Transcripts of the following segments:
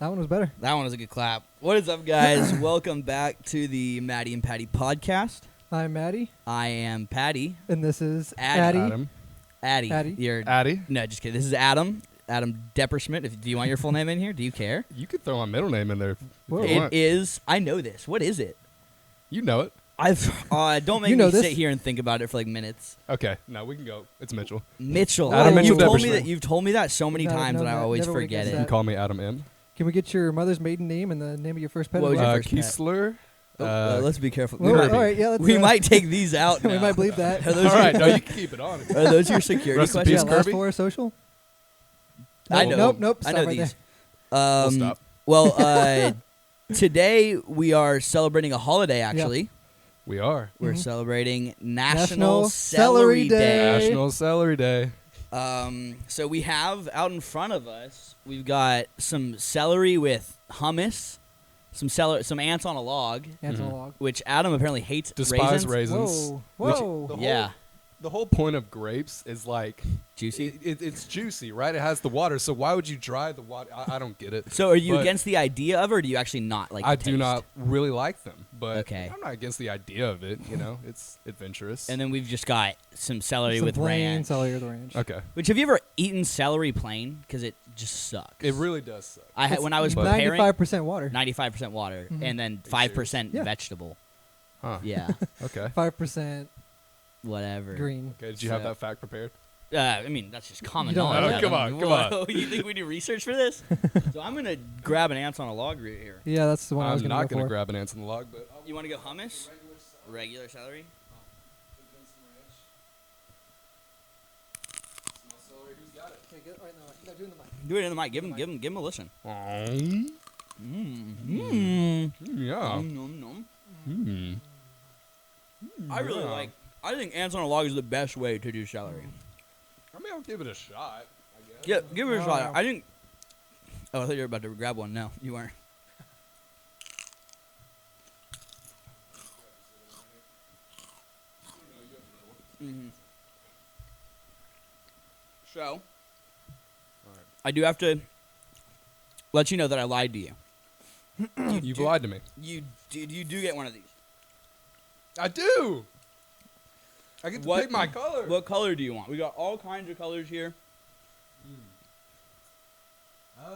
That one was better. That one was a good clap. What is up, guys? Welcome back to the Matty and Patty Podcast. I'm Matty. I am Patty. And this is Addy. Addy. Addy. You're Addy? No, just kidding. This is Adam. Adam Depperschmidt. Do you want your full name in here? Do you care? You could throw my middle name in there if Whoa. you It want. is. I know this. What is it? You know it. Don't make You know me this? sit here and think about it for like minutes. Okay, no, we can go. It's Mitchell. Mitchell. Adam Mitchell You've told me that so many No, times, no, and I no, always never would've forget guessed You it. can call me Adam M. Can we get your mother's maiden name and the name of your first pet? What was your first pet? Keesler. Let's be careful. Whoa, Kirby. all right, yeah, let's, We might take these out. we now. might bleep that. Are those All right, your, no, you can keep it on. are those your security Rest in questions? peace, Yeah, last Kirby? four social. I Nope, know. Nope. I Stop know right these. We'll stop. Well, today we are celebrating a holiday. Actually, We are. we're Mhm. celebrating National National Celery Celery Day. Day. National Celery Day. So we have out in front of us, we've got some celery with hummus, some ants on a log, Ants on a Mhm. log. which Adam apparently hates. Despise raisins. raisins. Whoa. Which- Whoa. Yeah, The whole point of grapes is like juicy. it's juicy, right? It has the water, so why would you dry the water? I don't get it. So are you But against the idea of it, or do you actually not like I the do taste? not really like them, but Okay. I'm not against the idea of it. You know, it's adventurous. And then we've just got some celery Some with plain ranch. celery with ranch. okay, Which, have you ever eaten celery plain? Because it just sucks. it really does suck. I had when I was But- preparing 95% water. 95% water Mhm. and then Are you 5% serious? Yeah. vegetable. Huh. Yeah, Okay. 5% whatever. green. Okay. Did you have So- that fact prepared? I mean, that's just common You don't knowledge. have to. Adam. Come on, come Whoa, you think we do research for this? So I'm gonna grab an ants on a log root here. Yeah, that's the one I was I'm going not to gonna go for. grab an ants on the log, but You want to go hummus? Regular celery? Do it in the mic. Give him a listen. Mm. Mm. Yeah. Nom, nom. Mm. I really Yeah. I think ants on a log is the best way to do celery. I mean, I'll give it a shot. I guess. Yeah, give it a shot. Wow. I think. Oh, I thought you were about to grab one. No, you weren't. Mm-hmm. So, I do have to let you know that I lied to you. You've lied to me. You do get one of these. I do. I get to What- pick my color. What color do you want? We got all kinds of colors here. We'll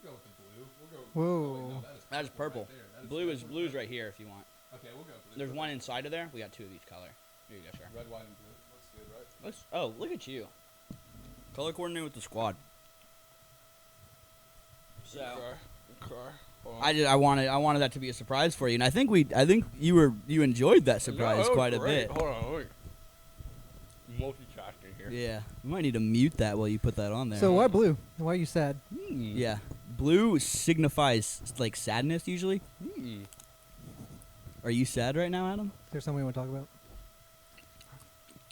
go with the blue. We'll go. Whoa. no, That is purple. Right there. That is Blue is purple. blue's right here if you want. Okay, we'll go blue. There's one inside of there. We got two of each color. Here you go, sir. Red, white, and blue. Looks good, right? Oh, look at you. Color coordinated with the squad. So Okay. I wanted that to be a surprise for you, and I think you enjoyed that surprise quite a bit. Hold on, wait. Multitasking here. Yeah, you might need to mute that while you put that on there. So why blue? Why are you sad? Yeah, blue signifies like sadness usually. Are you sad right now, Adam? Is there something we want to talk about?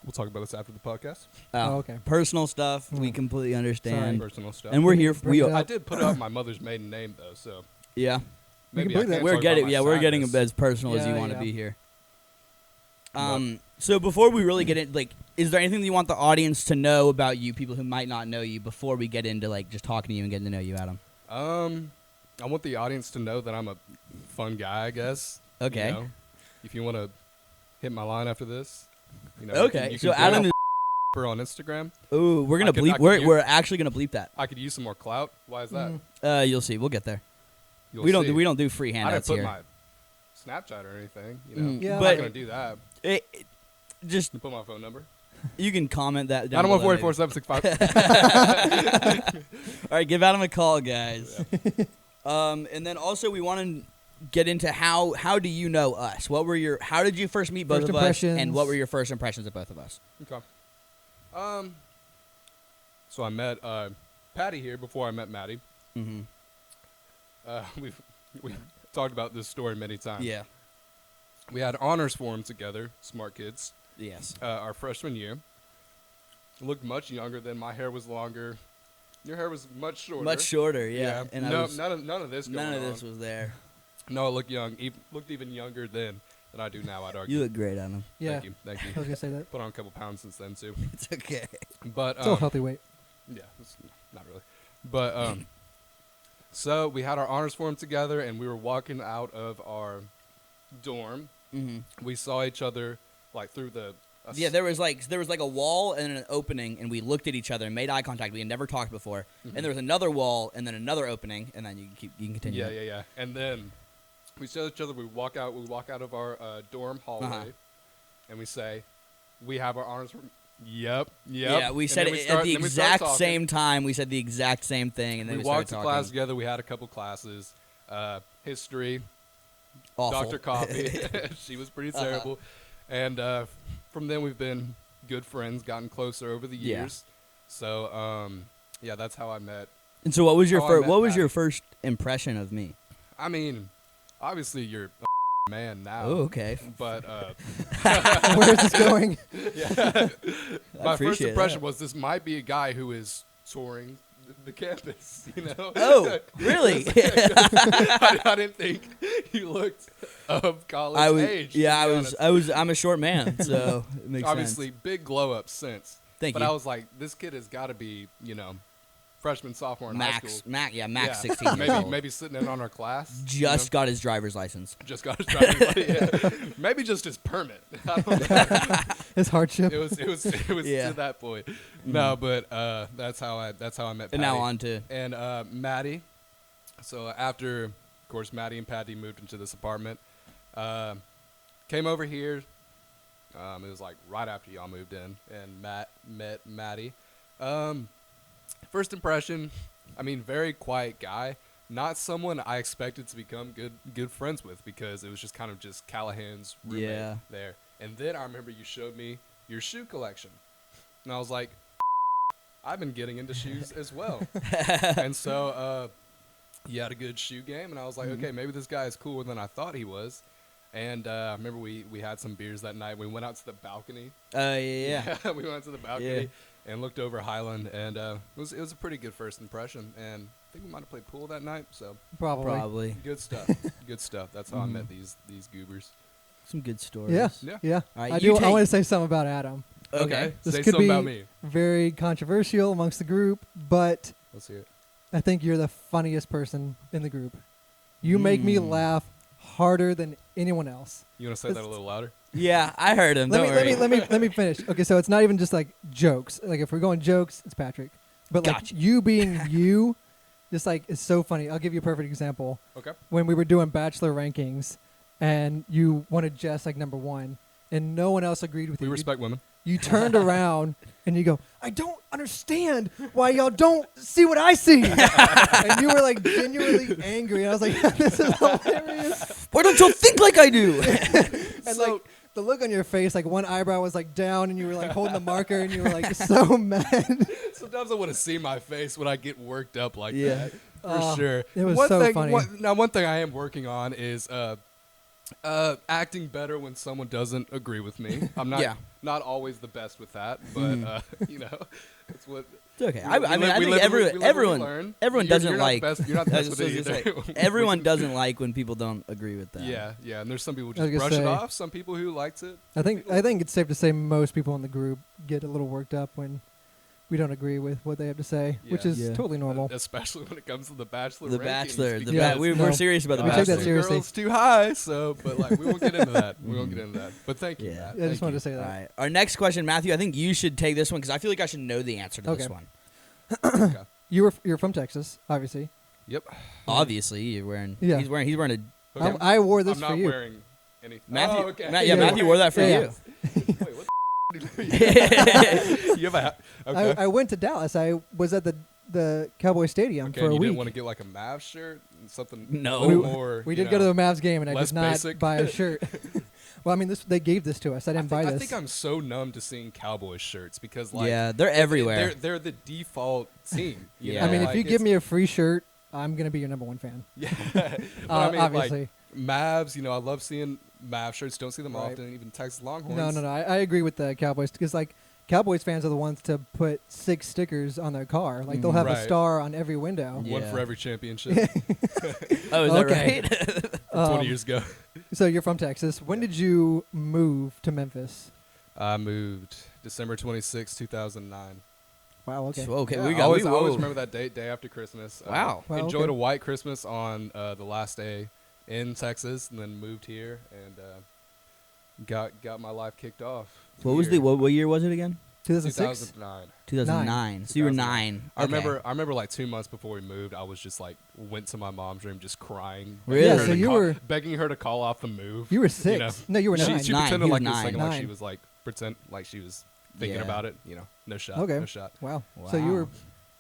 We'll talk about this after the podcast. Oh, okay. Personal stuff. We Mm. completely understand. Personal stuff. And we're here. Break it up. I did put out my mother's maiden name though, so Yeah. We can maybe believe I that. can't We're talk getting about my we're getting sadness. as personal as you Yeah, want to yeah. be here. So before we really get in, like, is there anything that you want the audience to know about you, people who might not know you, before we get into like just talking to you and getting to know you, Adam? I want the audience to know that I'm a fun guy, I guess. Okay. You know? If you want to hit my line after this, you know. Okay. You So can Adam is. on Instagram. Ooh, we're gonna I could- bleep. I could use- We're actually gonna bleep that. I could use some more clout. Why is that? Mm. You'll see. We'll get there. You'll we don't see. do free I didn't handouts put here. my Snapchat or anything. You know. Yeah, I'm but not gonna do that. Just You put my phone number. you can comment that. Down Adam below, 144-765. All right, give Adam a call, guys. And then also we want to get into how do you know us? How did you first meet both First of us, and impressions. what were your first impressions of both of us? Okay. So I met Patty here before I met Matty. Mm-hmm. We've talked about this story many times. Yeah. We had honors form together, smart kids, Yes. our freshman year. Looked much younger then. My hair was longer. Your hair was much shorter. Much shorter, yeah. And none of this. none of going this on. was there. No, I looked young. Looked even younger then than I do now. I'd argue. You look great, Adam. Yeah. Thank you. Thank I was you. gonna say that. Put on a couple pounds since then too. It's okay. But It's all healthy weight. yeah, it's not really. But so we had our honors form together, and we were walking out of our dorm. Mm-hmm. We saw each other like through the. Yeah, there was like a wall and an opening, and we looked at each other and made eye contact. We had never talked before, and there was another wall and then another opening, and then you can continue. Yeah. And then we saw each other. We walk out of our dorm hallway, and we say, "We have our honors form." Yep. Yeah, we said it at the exact same time. We said the exact same thing, and then we walked to started class talking. together. We had a couple classes, history, Awful. Dr. Coffee. She was pretty terrible, and from then we've been good friends, gotten closer over the years. So yeah, that's how I met. And so, what was your Patty. your first impression of me? I mean, obviously you're a man now. Oh, okay. But Where's this going? yeah, my first appreciate impression that. was this might be a guy who is touring the campus. You know? Oh, really? I didn't think you looked of college age. Yeah, I'm a short man, so it makes Obviously, sense. big glow up since. Thank but you. I was like, this kid has got to be, freshman, sophomore in high school. Max 16 years old. Maybe sitting in on our class. Just got his driver's license. Just got his driver's license. Yeah. Maybe just his permit. I don't know. His hardship. It was Yeah. to that point. No, but that's how I met Patty. And now on to And Matty. So after, of course, Matty and Patty moved into this apartment, came over here. It was like right after y'all moved in, and Matt met Matty. First impression, I mean, very quiet guy. Not someone I expected to become good friends with, because it was just kind of just Callahan's roommate there. And then I remember you showed me your shoe collection, and I was like, I've been getting into shoes as well. And so you had a good shoe game, and I was like, okay, maybe this guy is cooler than I thought he was. And I remember we had some beers that night. We went out to the balcony. yeah. We went to the balcony and looked over Highland, and it was a pretty good first impression. And I think we might have played pool that night. So Probably good stuff. Good stuff. That's how I met these goobers. some good stories. Yeah. All right, I you do. I take- want to say something about Adam. Okay. This Say could something be about me. very controversial amongst the group, but Let's hear it. I think you're the funniest person in the group. You make me laugh harder than anyone else. You want to say that a little louder? Yeah, I heard him. Don't worry. Let me finish. Okay, so it's not even just like jokes. Like if we're going jokes, it's Patrick. But like Gotcha. you being you, just like is so funny. I'll give you a perfect example. Okay. When we were doing Bachelor rankings, and you wanted Jess like number 1, and no one else agreed with We you. respect women. You turned around and you go, I don't understand why y'all don't see what I see. And you were like genuinely angry. And I was like, this is hilarious. Why don't you think like I do? And like the look on your face, like one eyebrow was like down and you were like holding the marker and you were like so mad. Sometimes I want to see my face when I get worked up like Yeah. that. For sure. It was one so thing, funny. One thing I am working on is acting better when someone doesn't agree with me. I'm not always the best with that, but it's what. It's okay. We I live- we think live and we learn. everyone You're doesn't not like. the best- You're not the I best was with it just gonna either. say, everyone doesn't like when people don't agree with them. Yeah, and there's some people who I was just gonna brush it say- off. Some people who likes it. I think it's safe to say most people in the group get a little worked up when we don't agree with what they have to say, which Yeah. is Yeah. totally normal. Especially when it comes to the Bachelor. The rankings, Bachelor. because We're No. serious about the We take that Bachelor. seriously. Girls too high, so but like we won't get into that. We won't get into that. But thank you. Yeah. Matt. Yeah, I just Thank wanted you. to say All that. right. Our next question, Matthew. I think you should take this one because I feel like I should know the answer to this Okay. one. Okay. You're from Texas, obviously. Yep. Obviously, you're wearing. Yeah. He's wearing a. Okay. I wore this I'm for not you. wearing anything. Matthew. Oh, okay. Yeah. Matthew wore that for Yeah. you. Wait, what the you have a okay. I went to Dallas. I was at the Cowboy Stadium Okay, for a you week. didn't want to get like a Mavs shirt and something No. a little We- more. We you did go to know. the Mavs game, and I less did not basic. buy a shirt. Well, I mean, they gave this to us. I didn't buy I this. think I'm so numb to seeing Cowboys shirts because like Yeah, they're everywhere. They're the default team. you Yeah. I mean, know? if you Like, give me a free shirt, I'm gonna be your number 1 fan. yeah. But I mean, Obviously. like Mavs. I love seeing Mavs shirts. Don't see them Right. often. Even Texas Longhorns. No. I agree with the Cowboys because like Cowboys fans are the ones to put 6 stickers on their car. Like they'll have a Right. star on every window. Yeah. One for every championship. Oh, is Okay. that right? 20 years ago. So you're from Texas. When did you move to Memphis? I moved December 26, 2009. Wow. Okay. So, okay, Yeah, we I got. always Whoa. remember that day after Christmas. Wow. Wow, Enjoyed okay. a white Christmas on the last day in Texas, and then moved here and got my life kicked off. What was what year was it again? 2006. 2009. 2009. So you were 2009. 9. I Okay. remember like 2 months before we moved, I was just like went to my mom's room just crying. Really? Yeah, Begging her so to you call- were- begging her to call off the move. You were 6. know. No, you were She 9. she Nine. pretended He like was this second like she 9. was like pretend like she was thinking Yeah. about it. No shot. Okay. No shot. Wow. So you Wow. were.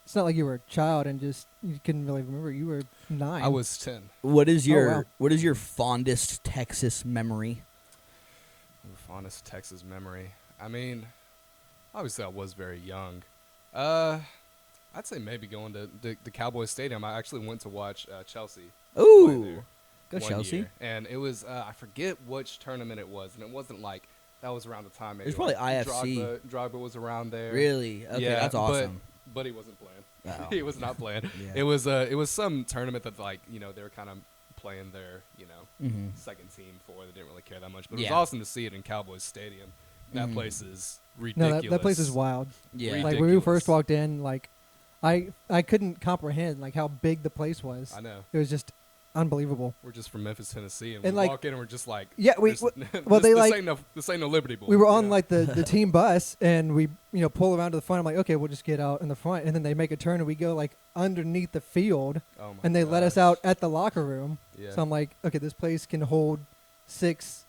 It's not like you were a child and just you couldn't really remember. You were 9. I was 10. What is your wow. What is your fondest Texas memory? Fondest Texas memory. I mean, obviously I was very young. I'd say maybe going to the Cowboys Stadium. I actually went to watch Chelsea play Ooh, there go one Chelsea. year. And it was I forget which tournament it was, and it wasn't like that was around the time. Maybe It was probably like IFC. Drogba was around there. Really? Okay, Yeah, that's awesome. But he wasn't playing. Oh. He was not playing. Yeah. It was some tournament that like they were kind of playing their Mhm. second team for. They didn't really care that much, but it was Yeah. awesome to see it in Cowboys Stadium. That Mhm. place is no, ridiculous. that place is wild. Yeah. Like when we first Ridiculous. walked in, like I couldn't comprehend like how big the place was. I know. It was just unbelievable. We're just from Memphis, Tennessee, and And, we like- walk in and we're just like, Yeah, we- this, well, they, this like- ain't this ain't no Liberty Bowl. We were on you know? like the team bus and we pull around to the front. I'm like, okay, we'll just get out in the front, and then they make a turn and we go like underneath the field, Oh my and they let us gosh. out at the locker room. Yeah. So I'm like, okay, this place can hold 6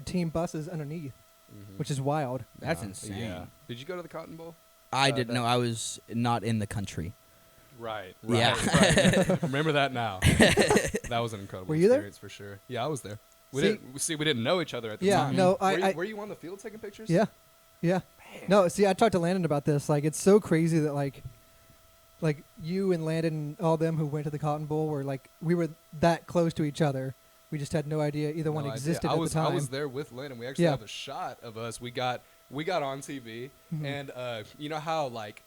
team buses underneath, Mhm. which is wild. That's insane. Yeah. Did you go to the Cotton Bowl? I didn't that- know. I was not in the country. Right. Yeah. right. Remember that now. That was an incredible Were you there? experience for sure. Yeah, I was there. We See- didn't know each other at the Yeah, time. no, were you on the field taking pictures? Yeah, yeah. Man. No, see, I talked to Landon about this. Like, it's so crazy that like you and Landon and all them who went to the Cotton Bowl were like we were that close to each other. We just had no idea either one No idea. existed I at was, the time. I was there with Landon. We actually Yeah. have a shot of us. We got on TV, Mhm. and you know how like,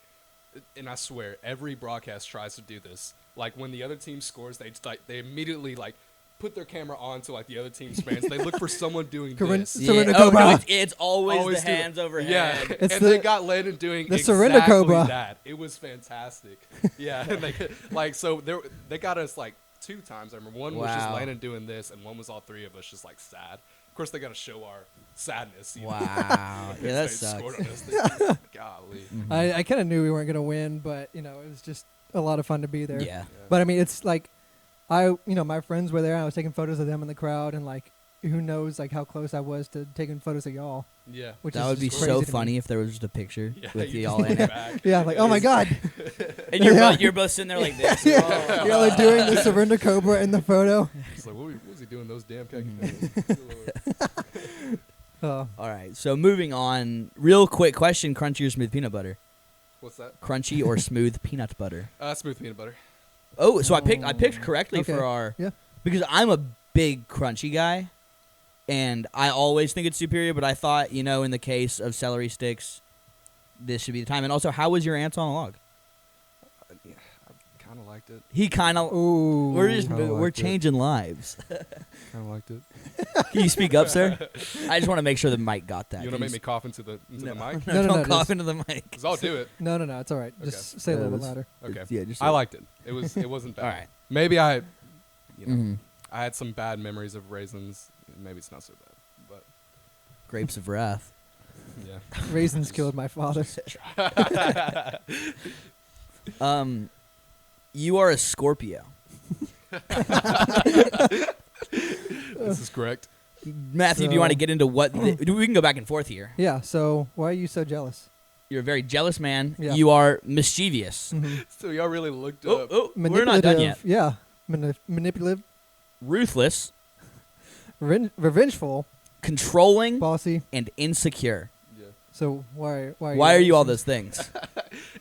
and I swear every broadcast tries to do this. Like when the other team scores, they immediately like put their camera on to like the other team's fans. They look for someone doing Corinne- this. Surrender Oh, no, Cobra. it's always Always the do hands overhead. Yeah, It's and the- they got Landon doing the exactly Surrender Cobra. that. It was fantastic. Yeah, and they got us like 2 times. I remember one was just Wow. Landon doing this, and one was all 3 of us just like sad. Of course, they got to show our sadness. You know? Wow. Yeah, that They scored sucks. on us. Golly. Mhm. I kind of knew we weren't gonna win, but it was just a lot of fun to be there. Yeah. But I mean, it's like my friends were there. And I was taking photos of them in the crowd, and like who knows like how close I was to taking photos of y'all. Yeah. Which That is would be just so crazy to me. funny if there was just a picture Yeah, with you y'all just in look it. back. Yeah, like oh my god, And you're, Yeah. you're both sitting there like this. yeah, y'all are doing the Surrender Cobra in the photo. It's like, what was he doing? Those damn Mhm. khaki. Oh, All right. So moving on, real quick question: crunchy or smooth peanut butter? What's that? Crunchy or smooth peanut butter? Smooth peanut butter. Oh, so I picked correctly Okay. for our Yeah. because I'm a big crunchy guy, and I always think it's superior. But I thought, in the case of celery sticks, this should be the time. And also, how was your ants on a log? Yeah, I kind of liked it. He kind of. ooh, We're changing lives. Kind of liked it. Can you speak up, sir? I just want to make sure the mic got that. You want to make me cough into the No. mic? No, Don't no, cough just- into the mic. Because I'll do it. No, it's all right. Just say a Yeah, little bit that's- louder. Okay. Yeah, just I liked it. It wasn't bad. All right. Maybe I Mhm. I had some bad memories of raisins. Maybe it's not so bad, but Grapes of wrath. yeah. Raisins killed my father. You are a Scorpio. This is correct. Matthew, do you want to So- get into what? We can go back and forth here. Yeah. So why are you so jealous? You're a very jealous man. Yeah. You are mischievous. So y'all really looked Oh, up. we're not done yet. Yeah. Manipulative, Ruthless, revengeful, controlling, bossy. and insecure. Yeah. So why Why are you all those things?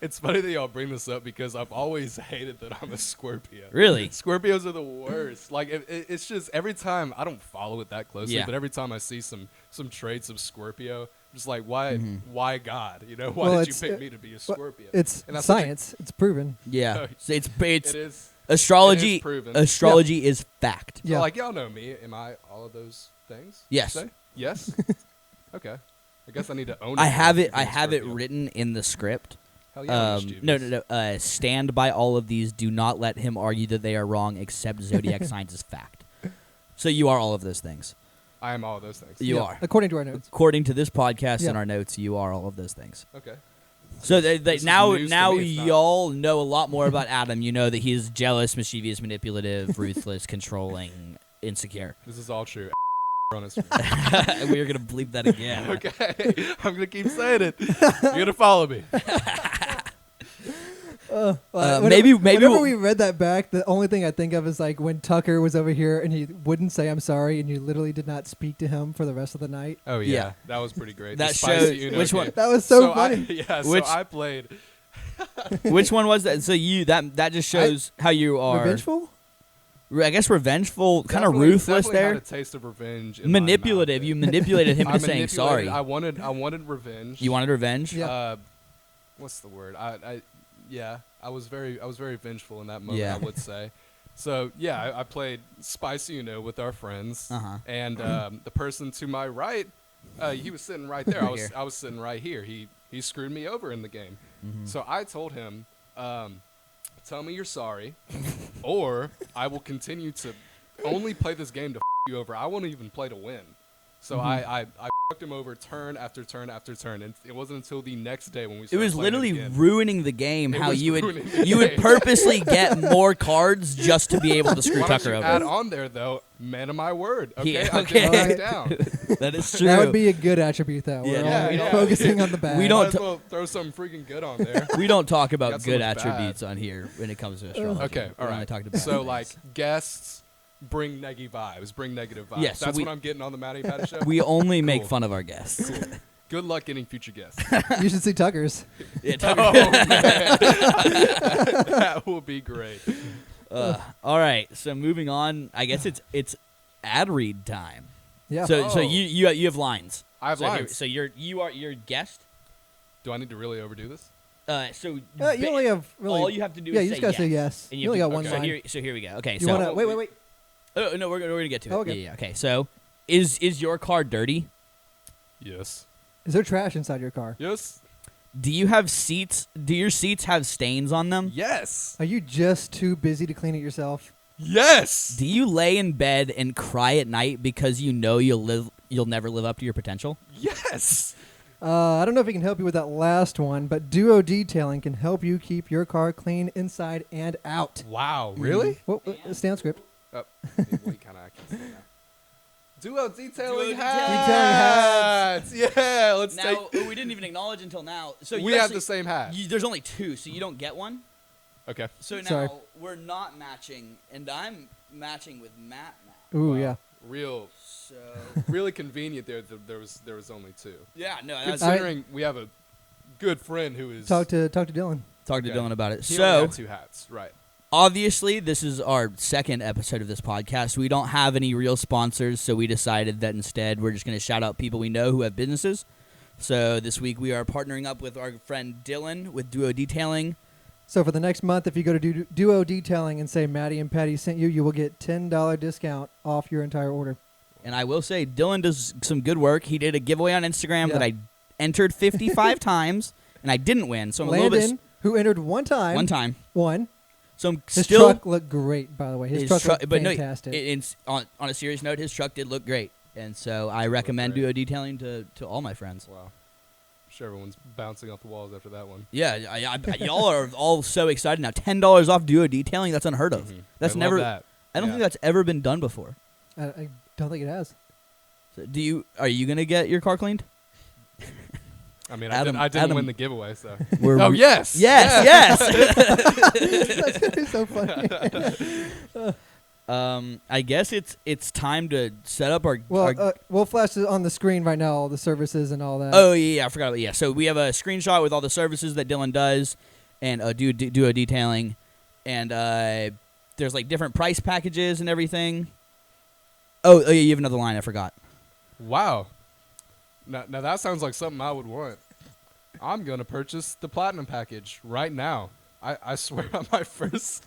It's funny that y'all bring this up because I've always hated that I'm a Scorpio. Really? Scorpios are the worst. Like it's just every time I don't follow it that closely, Yeah. but every time I see some traits of Scorpio, I'm just like why Mhm. why God? Why Well, did you it's- pick me to be a Scorpio? It's And that's such a- science. It's proven. Yeah. So it's it is astrology. It is proven. Astrology is fact. Yeah. So, like y'all know me. Am I all of those things? Yes. Say? Yes. Okay. I guess I need to own it. I have more it. to be I a have it Scorpio. written in the script. Hell yeah, we're No. Stand by all of these. Do not let him argue that they are wrong. Accept zodiac signs as fact. So you are all of those things. I am all of those things. You are. According to our notes. According to this podcast Yeah. and our notes, you are all of those things. Okay. So This is now news to me, it's not. y'all know a lot more about Adam. You know that he is jealous, mischievous, manipulative, ruthless, controlling, insecure. This is all true. On his screen. We're going to bleep that again. Okay. I'm going to keep saying it. You're going to follow me. Maybe Whenever we'll- we read that back, the only thing I think of is like when Tucker was over here and he wouldn't say I'm sorry, and you literally did not speak to him for the rest of the night. Oh, yeah. Yeah. That was pretty great. That The spicy shows- Uno which one- game. That was so funny. Which- I played. Which one was that? So that just shows how you are. Revengeful? I guess revengeful, kind of Definitely- ruthless definitely there. Had a taste of revenge. In my Manipulative. mouth. You manipulated him I into saying manipulated- sorry. I wanted revenge. You wanted revenge. Yeah. What's the word? I was very vengeful in that moment. Yeah. I would say. So yeah, I played Spicy Uno with our friends, Uh-huh. and the person to my right, he was sitting right there. Here. I was sitting right here. He screwed me over in the game. Mhm. So I told him, tell me you're sorry, or I will continue to only play this game to you over. I won't even play to win. So I fucked him over turn after turn after turn, and it wasn't until the next day when we It started was playing literally again. ruining the game. It How was you would ruining the you would game. purposely get more cards just to be able to screw Why don't Tucker you over. add on there though, man of my word. Okay, Yeah, I okay. didn't write it down. That is true. That would be a good attribute, though. Yeah, We're yeah, all yeah. focusing on the bad. We don't Might as well throw something freaking good on there. we don't talk about Got so good much bad. attributes on here when it comes to astrology. Okay, We all only right. talk about So things. like guests bring negative vibes. Yes, so That's we- what I'm getting on the Matty Patty show. we only make Cool. fun of our guests. Cool. Good luck getting future guests. You should see Tucker's. Yeah, Oh Tucker- man, that will be great. all right, so moving on. I guess it's ad read time. Yeah. So Oh. you have lines. I have So here- lines. so you're guest. Do I need to really overdo this? So You ba- only have really. all you have to do yeah, is you just gotta say yes. And You only got to- one okay. line. So here we go. Okay, You so wanna wait. oh no, we're gonna get to it. Oh, okay. Yeah. Okay, so is your car dirty? Yes. Is there trash inside your car? Yes. Do you have seats? Do your seats have stains on them? Yes. Are you just too busy to clean it yourself? Yes. Do you lay in bed and cry at night because you know you'll never live up to your potential? Yes. I don't know if he can help you with that last one, but Duo Detailing can help you keep your car clean inside and out. Wow. Really? Well, stay on script. Wait, kind of. I can say now. Duo detailing Duo hats. Yeah. Let's Now take. we didn't even acknowledge until now. So We you have actually- the same hat. There's only two, so you don't get one. Okay. So now Sorry. we're not matching, and I'm matching with Matt now. Ooh, Wow. yeah. Real. So Really convenient there. There was only two. yeah, no. That's, Considering we have a good friend who is. Talk to Dylan. talk to Okay. Dylan about it. He only So had two hats. Right. obviously, this is our second episode of this podcast. We don't have any real sponsors, so we decided that instead we're just going to shout out people we know who have businesses. So this week we are partnering up with our friend Dylan with Duo Detailing. So for the next month, if you go to Duo Detailing and say Matty and Patty sent you, you will get $10 discount off your entire order. And I will say, Dylan does some good work. He did a giveaway on Instagram Yeah. that I entered 55 times, and I didn't win. So I'm a little bit Landon, who entered one time, won. So I'm His still truck looked great, by the way. His truck looked but no, fantastic. on a serious note, his truck did look great, and so I recommend great. Duo Detailing to all my friends. Wow. I'm sure everyone's bouncing off the walls after that one. Yeah, y'all are all so excited now. $10 off Duo Detailing. That's unheard of. Mhm. That's I love never. that. I don't Yeah. think that's ever been done before. I don't think it has. So are you gonna get your car cleaned? I mean, Adam- I didn't Adam- win the giveaway, so. We're- Oh yes. Yes. That's gonna be so funny. I guess it's time to set up our. Well, we'll flash it on the screen right now, all the services and all that. Oh yeah, I forgot about So we have a screenshot with all the services that Dylan does, and Duo Detailing, and there's like different price packages and everything. Oh yeah, you have another line. I forgot. Wow. Now that sounds like something I would want. I'm gonna purchase the platinum package right now. I swear on my first.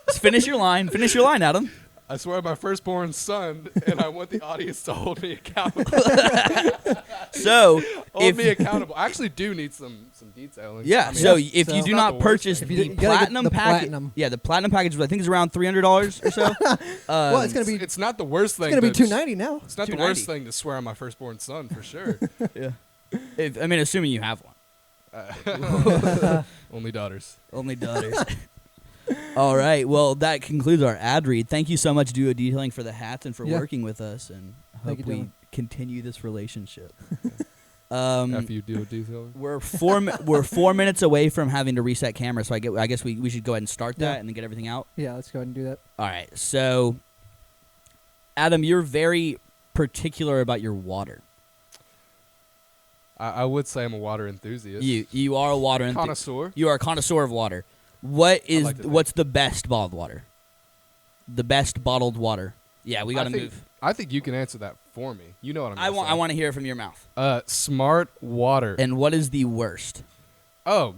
Just finish your line. Finish your line, Adam. I swear on my firstborn son, and I want the audience to hold me accountable. So, Hold me accountable. I actually do need some detailing. yeah. I mean, so if so you it's do not not the worst purchase thing. If you the you gotta get platinum the package, platinum. yeah, the platinum package I think is around $300 or so. Well, it's gonna be it's not the worst thing. $290 to- now. It's not the $290. worst thing to swear on my firstborn son, for sure. Yeah. I mean, assuming you have one. Only daughters. Only daughters. All right. Well, that concludes our ad read. Thank you so much, Duo Detailing, for the hats and for Yeah. working with us, and Thank hope you, we Dylan. continue this relationship. After you do a detailer. We're 4 minutes away from having to reset camera, so I guess we should go ahead and start that Yeah. and then get everything out. Yeah, let's go ahead and do that. All right. So, Adam, you're very particular about your water. I would say I'm a water enthusiast. You are a water Connoisseur. You are a connoisseur of water. What's like to think. what's the best bottled water? The best bottled water. Yeah, we got to move. I think you can answer that for me. You know what I'm I gonna say. want to hear it from your mouth. Smart water. And what is the worst? Oh.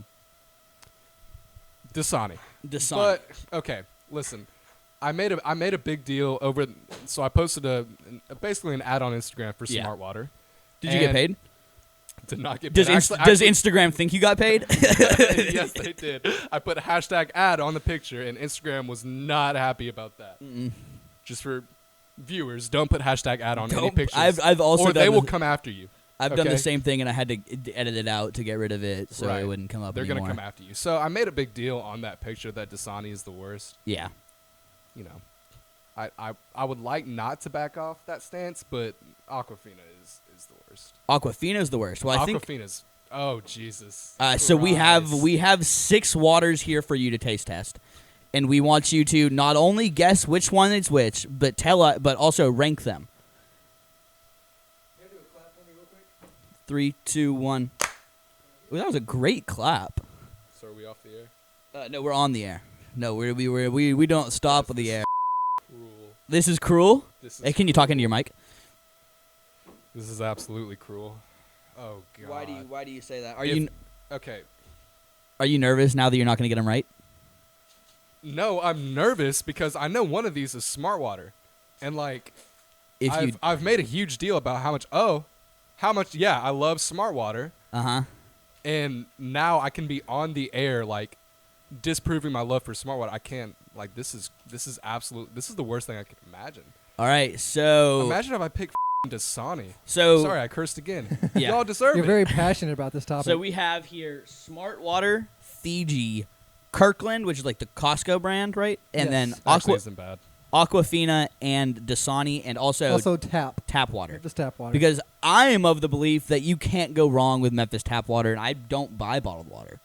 Dasani. Dasani. But okay, listen. I made a big deal over. So I posted basically an ad on Instagram for Yeah. Smart Water. Did you get And paid? Did not get Does paid. does Instagram think you got paid? Yes, they did. I put a hashtag ad on the picture, and Instagram was not happy about that. Just for viewers, don't put hashtag ad on any Don't- pictures. I've also or they done will the- come after you. I've done the Okay. same thing, and I had to edit it out to get rid of it, so Right. it wouldn't come up They're anymore. gonna come after you. So I made a big deal on that picture that Dasani is the worst. Yeah. You know, I would like not to back off that stance, but Aquafina is the worst. Aquafina's the worst. Well, I think Aquafina's. Oh Jesus. so. We Christ. have 6 waters here for you to taste test, and we want you to not only guess which one is which, but but also rank them. 3, 2, 1. Ooh, that was a great clap. So are we off the air? No, we're on the air. No, we don't stop the air. Cruel. This is cruel. This is Hey, can you talk into your mic? This is absolutely cruel. Oh God. Why do you say that? Okay. Are you nervous now that you're not going to get them right? No, I'm nervous because I know one of these is Smart Water, and like I've made a huge deal about how much. Yeah, I love Smart Water, and now I can be on the air like disproving my love for Smart Water. I can't like this is the worst thing I could imagine. All right, so Imagine if I picked Dasani. So Sorry, I cursed again. Yeah. Y'all deserve You're it. very passionate about this topic. So we have here Smart Water, Fiji, Kirkland, which is like the Costco brand, right? And Yes. then Actually, isn't bad. Aquafina and Dasani, and also tap water. Memphis tap water. Because I am of the belief that you can't go wrong with Memphis tap water, and I don't buy bottled water.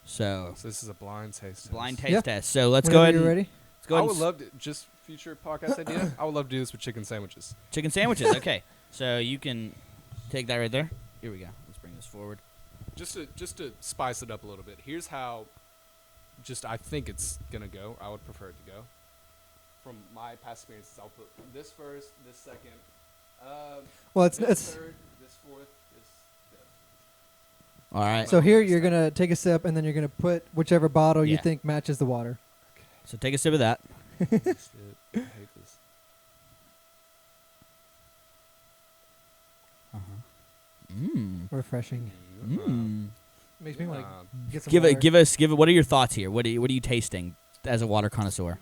So So this is a blind taste. blind test. taste Yeah. test. So let's Whenever go ahead. you're And, ready. let's go I ahead. would And love to just future podcast idea. I would love to do this with chicken sandwiches. chicken sandwiches. Okay, so you can take that right there. Here we go. Let's bring this forward. Just to spice it up a little bit. Here's how. I think it's gonna go. I would prefer it to go. From my past experiences, I'll put this first, this second. Well, this it's third, this fourth, this fifth. All right. so here you're gonna take a sip and then you're gonna put whichever bottle you Yeah. think matches the water. So take a sip of that. Shit, I hate this. Refreshing. Mm. Makes me want to get some Give water. it. Give it. What are your thoughts here? What are you tasting as a water connoisseur?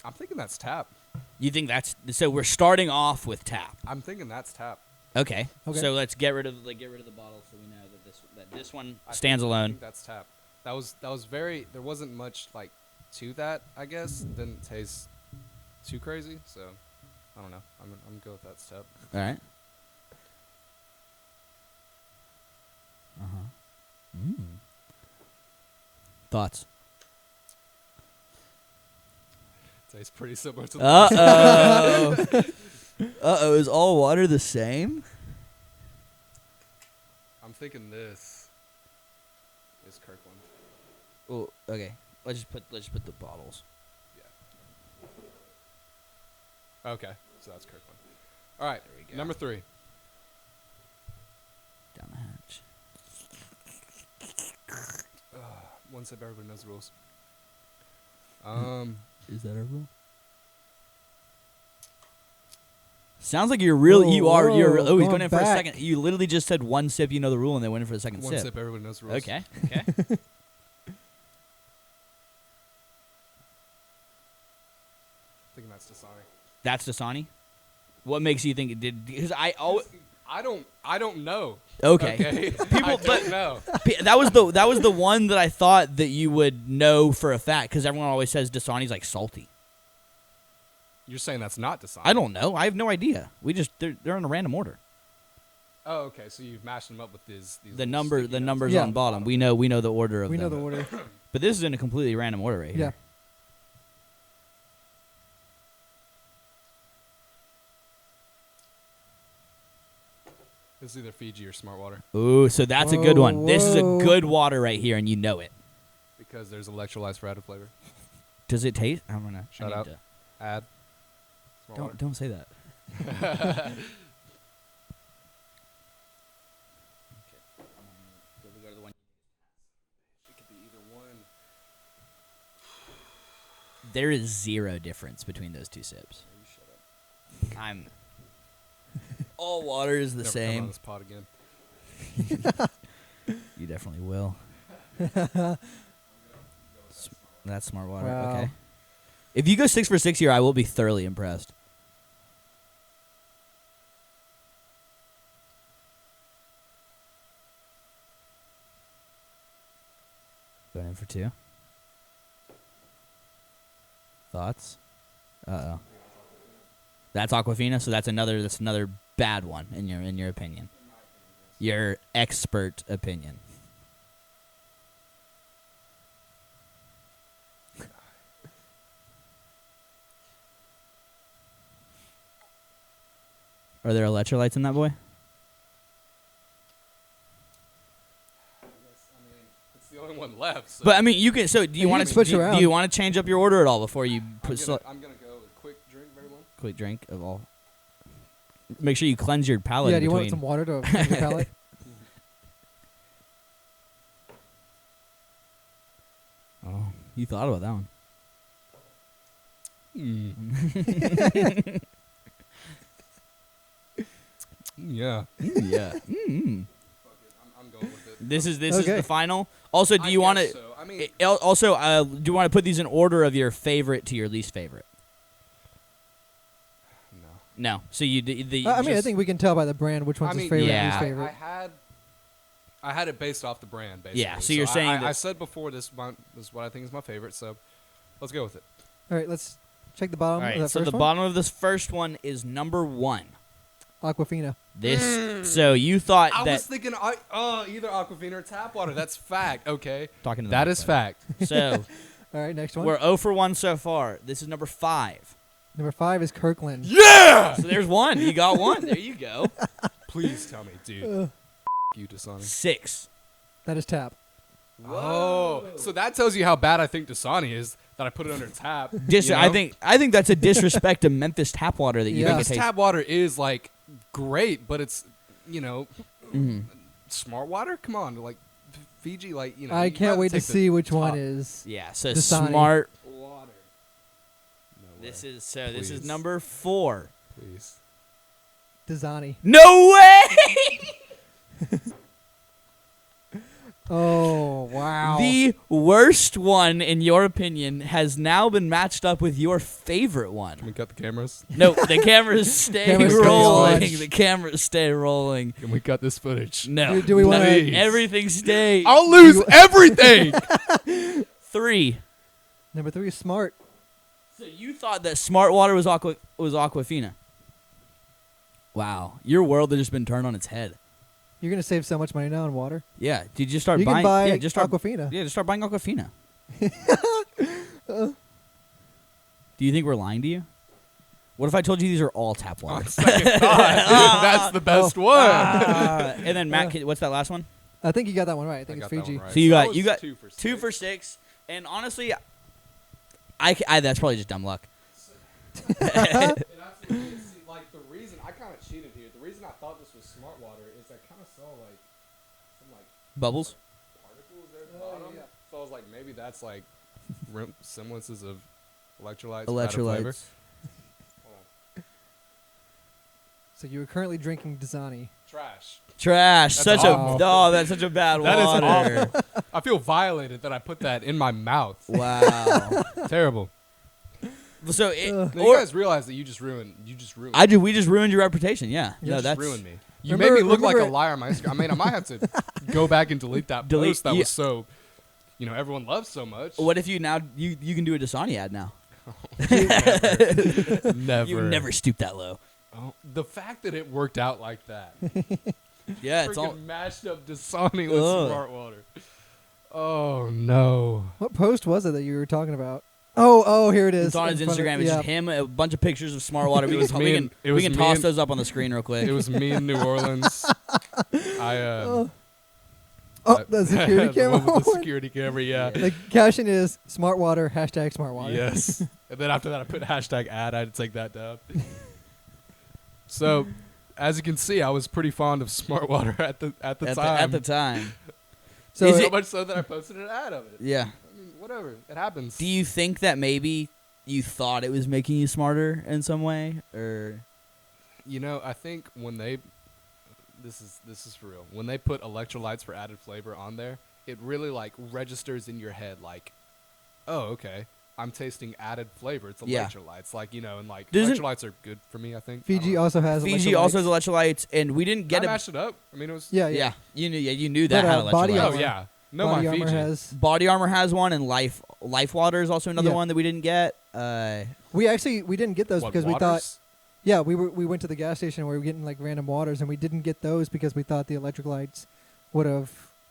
I'm thinking that's tap. You think that's so? We're starting off with tap. I'm thinking that's tap. Okay. Okay. So let's get rid of the bottle so we know that this one I stands think- I alone. think that's tap. That was very. There wasn't much like to that. I guess didn't taste too crazy. So I don't know. I'm gonna go with that tap. All right. Thoughts? Tastes pretty similar to. Uh oh. Uh-oh. Is all water the same? I'm thinking this is Kirkland. Well, okay. Let's just put the bottles. Yeah. Okay, so that's Kirkland. All right, There we go. number 3. Down the hatch. One sip, everybody knows the rules. Is that a rule? Sounds like you're really. You're. Oh, he's going in for a second. You literally just said one sip. You know the rule, and then went in for the second One sip. Everybody knows the rules. Okay. I think that's Dasani. That's Dasani. What makes you think it did? Because I don't know. Okay. People don't know. That was the one that I thought that you would know for a fact because everyone always says Dasani's like salty. You're saying that's not Dasani? I don't know. I have no idea. They're in a random order. Oh, okay. So you've mashed them up with these The numbers Yeah. on bottom. We know the order of We them. know the order. But this is in a completely random order right here. Yeah. It's either Fiji or Smart Water Ooh, so that's a good one. This is a Whoa. good water right here, and you know it. because there's electrolytes for added flavor. Does it taste? I'm gonna Shout out. Add. Smart water. Don't say that. It could be either one. There is zero difference between those two sips. You shut up. All water is the Never come on same. this pod again. You definitely will. That's smart water. Wow. Okay. If you go 6 for 6 here, I will be thoroughly impressed. Going in for 2. Thoughts? Uh-oh. That's Aquafina, so that's another bad one in your opinion. Your expert opinion. Are there electrolytes in that boy? It's the only one left. So But I mean, you can. So do you want to switch do around. you want to change up your order at all before you put I'm gonna go with a quick drink, everyone. quick drink of all? Make sure you cleanse your palate. Yeah, in do you want between. some water to cleanse your palate? Oh, you thought about that one. Yeah. Yeah. I'm going with it. This is Okay. the final. Also, do you want to? So. I mean, Also, do you want to put these in order of your favorite to your least favorite? no. No. So you I think we can tell by the brand which one's his favorite yeah. and least favorite. I had it based off the brand, basically. Yeah, so you're saying that- I said before this is what I think is my favorite, so let's go with it. All right, let's check the bottom All of right. that So first the one. bottom of this first one is number 1. Aquafina. This. So you thought I that was thinking either Aquafina or tap water. That's fact. Okay. talking to That the is fact. So All right, next one. we're 0 for 1 so far. This is number 5. Number 5 is Kirkland. Yeah. So there's 1. You got 1. There you go. Please tell me, dude. You Dasani. 6. That is Tap. Oh, so that tells you how bad I think Dasani is that I put it under tap. you know? I think that's a disrespect to Memphis tap water that you Yeah. think it Because tastes. tap water is like great, but it's Mhm. smart water. Come on, like Fiji, like I you can't gotta wait to take the see which one top is. Yeah. So Dasani. smart. water. No This way. is This is Please. number 4. Please. Dasani. No way! Oh, wow. The worst one, in your opinion, has now been matched up with your favorite Can one. we cut the cameras? No, the cameras stay Cameras stay rolling. on. The cameras stay rolling. Can we cut this footage? No. Do we wanna- Please. Everything stay. I'll lose everything. 3. Number 3 is Smart. So you thought that smart water was Aquafina. Wow. Your world has just been turned on its head. You're going to save so much money now on water. Yeah. Did you start You buying? can buy yeah, just start. Aquafina. Yeah, just start buying Aquafina. Do you think we're lying to you? What if I told you these are all tap water? On second thought, that's the best one. And then Matt, what's that last one? I think you got that one right. I think I it's got that Fiji. one right. So you I got was 2 for 2 for 6, and honestly, I that's probably just dumb luck. And that's like the reason I kind of cheated here. The reason I thought this was smart water is I kind of saw like some like Bubbles. particles there at the bottom. yeah. So I was like, maybe that's like semblances of electrolytes. Out of flavor. Electrolytes. So you were currently drinking Dasani. That's Trash. Such awful. that's such a bad That is water. awful. I feel violated that I put that in my mouth. Wow. Terrible. So Now, you guys realize that you just ruined. I do. We just ruined your reputation. Yeah. You No, just that's ruined me. You Remember- made me look like a remember- liar on my Instagram. I mean, I might have to go back and delete that post that yeah. was so, everyone loves so much. What if you now you can do a Dasani ad now? Never. You never stoop that low. Oh, the fact that it worked out like that. Yeah, it's all. Freaking mashed up Dasani with Ugh. smart water. Oh no. What post was it that you were talking about? Oh, here it is. It's on his in front of- Instagram. It's yeah. just him, a bunch of pictures of smart water. It was me and- it we was can me toss and- those up on the screen real quick. It was me in New Orleans. Oh, the security the camera. one with the security camera, yeah. The caption is smart water, hashtag smart water. Yes. And then after that, I put hashtag ad. I had to take that down. So, as you can see, I was pretty fond of smart water at the time. At the time. So Is So it- much so that I posted an ad of it. Yeah. I mean, whatever. It happens. Do you think that maybe you thought it was making you smarter in some way, or I think when they, this is for real. When they put electrolytes for added flavor on there, it really like registers in your head like, oh, okay, I'm tasting added flavor. It's Yeah. electrolytes, like and like Doesn't- electrolytes are good for me. I think Fiji I also has Fiji electrolytes. also has electrolytes, and we didn't get I it. mashed it up. I mean, it was. Yeah, Yeah, you knew that But, had Body electrolytes. Oh Armor. yeah. No, Body my Armor Fiji. has. Body Armor has one, and Life Water is also another Yeah. one that we didn't get. We didn't get those What, because we thought. waters? Yeah, we went to the gas station where we were getting like random waters, and we didn't get those because we thought the electric lights would have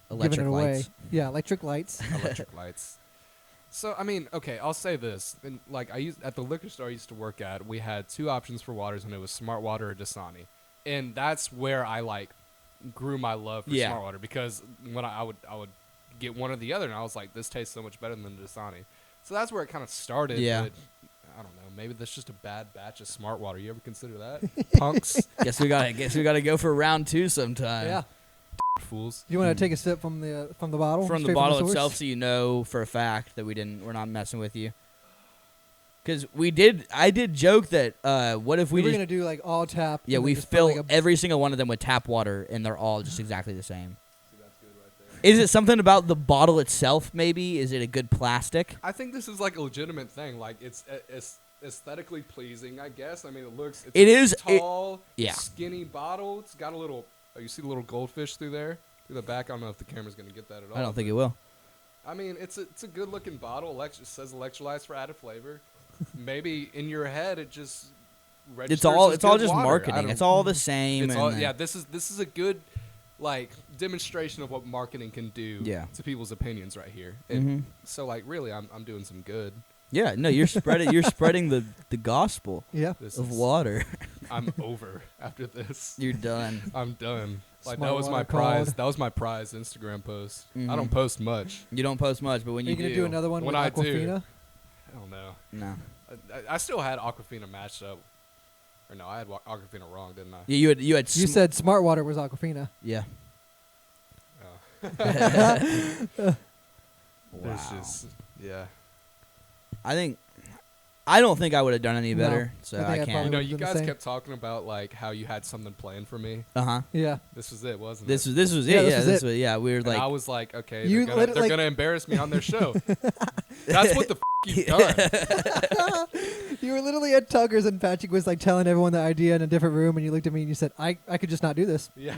Electric given it away. lights. Yeah, electric lights. Electric lights. So I mean, okay, I'll say this. And, like at the liquor store I used to work at, we had two options for waters, and it was Smart Water or Dasani, and that's where I like grew my love for Yeah. Smart Water because when I would get one or the other, and I was like, this tastes so much better than Dasani. So that's where it kind of started. Yeah. But I don't know. Maybe that's just a bad batch of Smart Water. You ever consider that? Punks, guess we gotta go for round 2 sometime. Yeah. fools. You want to take a sip from the bottle? From the straight bottle source? itself, so you know for a fact that we're not messing with you. Because I did joke that what if We we were just gonna do like all tap. yeah and then we just put, fill like, a- every single one of them with tap water, and they're all just exactly the same. See, that's good right there. Is it something about the bottle itself? Maybe is it a good plastic? I think this is like a legitimate thing. Like it's aesthetically pleasing, I guess. I mean, it looks. It's It a is- it- tall, yeah. skinny bottle. It's got a little. Oh, you see the little goldfish through there, through the back. I don't know if the camera's gonna get that at all. I don't think but- it will. I mean, it's a good looking bottle. It says electrolytes for added flavor. Maybe in your head it just. registers It's all as it's all good just water. I marketing. don't- It's all the same. It's and all, then- yeah, this is a good like demonstration of what marketing can do Yeah. to people's opinions right here. And Mhm. so like really I'm doing some good. Yeah, no, you're spreading the gospel Yeah. This of is, water. I'm over after this. You're done. I'm done. Like Smart that was my water prize. called. That was my prize Instagram post. I Mhm. don't post much. You don't post much, but when Are you you gonna do, do another one When with I do. Aquafina? I don't know. no. I still had Aquafina matched up. Or no, I had Aquafina wrong, didn't I? Yeah, you had You said smart water was Aquafina. yeah. Oh. Wow. There's just yeah. I don't think I would have done any No, better, so I think I I can't. probably You know, would've you done the guys same. kept talking about like how you had something planned for me. Uh-huh. Yeah. This was it, wasn't This it? was Yeah, it. this Yeah, was this it. was yeah, we were And like I was like, okay, You they're lit- like- gonna embarrass me on their show. That's what the you've done. You were literally at Tucker's and Patrick was like telling everyone the idea in a different room, and you looked at me and you said, "I could just not do this." Yeah.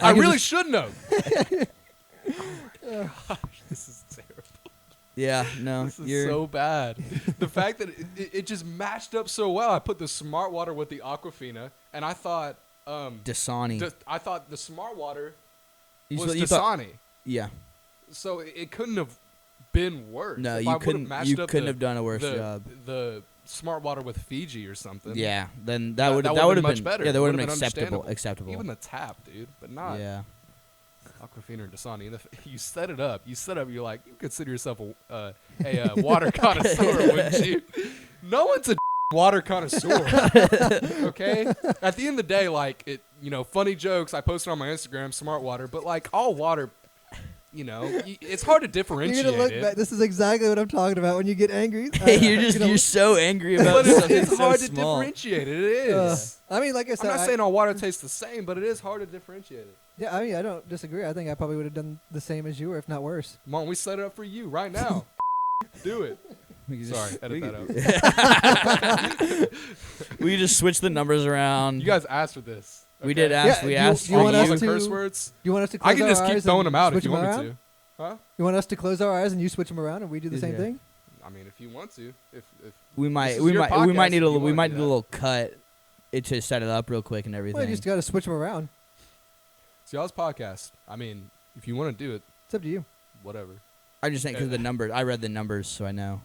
I could really just- shouldn't have. This is terrible. yeah, no, This is you're so bad. The fact that it just matched up so well. I put the smart water with the Aquafina, and I thought Dasani. I thought the smart water You was thought- you thought- Dasani. yeah. So it couldn't have been worse. No, If you I would've couldn't. matched You up couldn't the- have done a worse the, job. The smart water with Fiji or something. Yeah, then that would that have would've been much better. Yeah, that It would have would've been been acceptable. understandable. Acceptable. Even the tap, dude, but not yeah. Aquafina or Dasani. And if you set it up. You're like, you consider yourself a water connoisseur, wouldn't you? No one's a water connoisseur. Okay? At the end of the day, like, funny jokes, I posted on my Instagram, smart water, but like all water, it's hard to You're differentiate gonna look it. back. This is exactly what I'm talking about when you get angry. You're so angry about But something it's so hard to small. differentiate it. It is. I mean, like I I'm said, not saying all water tastes the same, but it is hard to differentiate it. yeah. I mean, I don't disagree. I think I probably would have done the same as you, or if not worse. Come on, we set it up for you right now. Do it. Sorry, edit that out. We just switch the numbers around. You guys asked for this. We okay? did ask. Yeah, we you- asked. you want for us All the to- curse words? You want us to? Close I can just our keep eyes throwing and them out if switch you want around? me to. Huh? You want us to close our eyes and you switch them around, and we do the same Yeah. thing? I mean, if you want to. If We might. This is We your might. We podcast, might need a. you We wanna might do need a that. little cut. It to set it up real quick and everything. Well, you just got to switch them around. it's y'all's podcast. I mean, if you want to do it, It's up to you. whatever. I just think because the numbers. I read the numbers, so I know.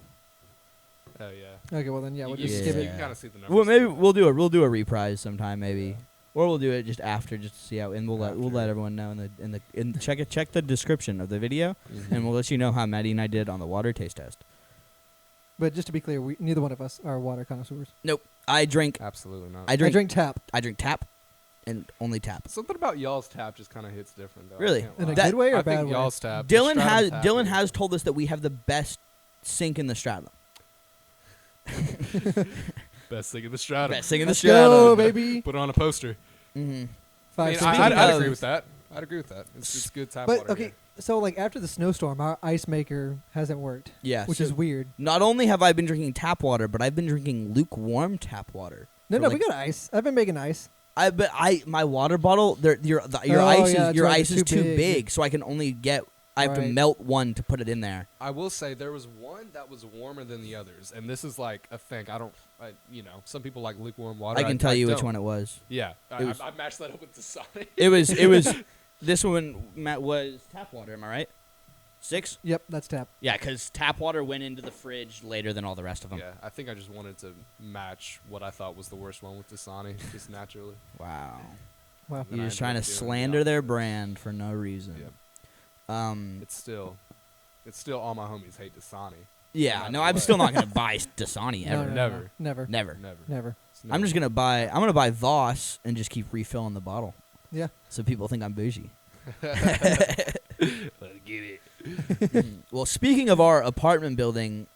Hell yeah. Okay, well then, yeah, we'll you, just Yeah. skip you it. can kind of see the numbers. Well, maybe we'll do a reprise sometime, maybe, or we'll do it just after, just to see how. And we'll After. let everyone know check the description of the video, and we'll let you know how Matty and I did on the water taste test. But just to be clear, neither one of us are water connoisseurs. Nope. I drink. Absolutely not. I drink tap. I drink tap, and only tap. Something about y'all's tap just kind of hits different, though. I Really? can't In a lie. That- good way or I a bad think way? y'all's tap. the Dylan Stratum tap Dylan is- has told us that we have the best sink in the Stratum. best thing in the Stratum. Best sink in the Let's go, Stratum. baby. Put it on a poster. Mm-hmm. Five I mean, cents. I'd agree with that. I'd agree with that. It's good tap But water. okay, here. so like after the snowstorm, our ice maker hasn't worked, Yeah. which so is weird. not only have I been drinking tap water, but I've been drinking lukewarm tap water. No, For no, like- we got ice. I've been making ice. My water bottle, your Oh, ice yeah, is that's your right, ice it's is too too big. big, so I can only get. I have to Right. melt one to put it in there. I will say there was one that was warmer than the others, and this is like a thing. Some people like lukewarm water. I can tell you which don't. one it was. Yeah, It was- I matched that up with the Dasani. It was this one. Matt was tap water. Am I right? 6. Yep, that's tap. Yeah, because tap water went into the fridge later than all the rest of them. Yeah, I think I just wanted to match what I thought was the worst one with Dasani, just naturally. Wow. Wow. Then You're I just trying to ended up doing the slander their opposite. brand for no reason. Yep. Um. It's still all my homies hate Dasani. Yeah. not No, the I'm way. still not gonna buy Dasani No, ever. no, Never. no, never. Never. Never. Never. It's I'm never. just gonna buy. I'm gonna buy Voss and just keep refilling the bottle, Yeah. so people think I'm bougie. Let's get it. Well, speaking of our apartment building,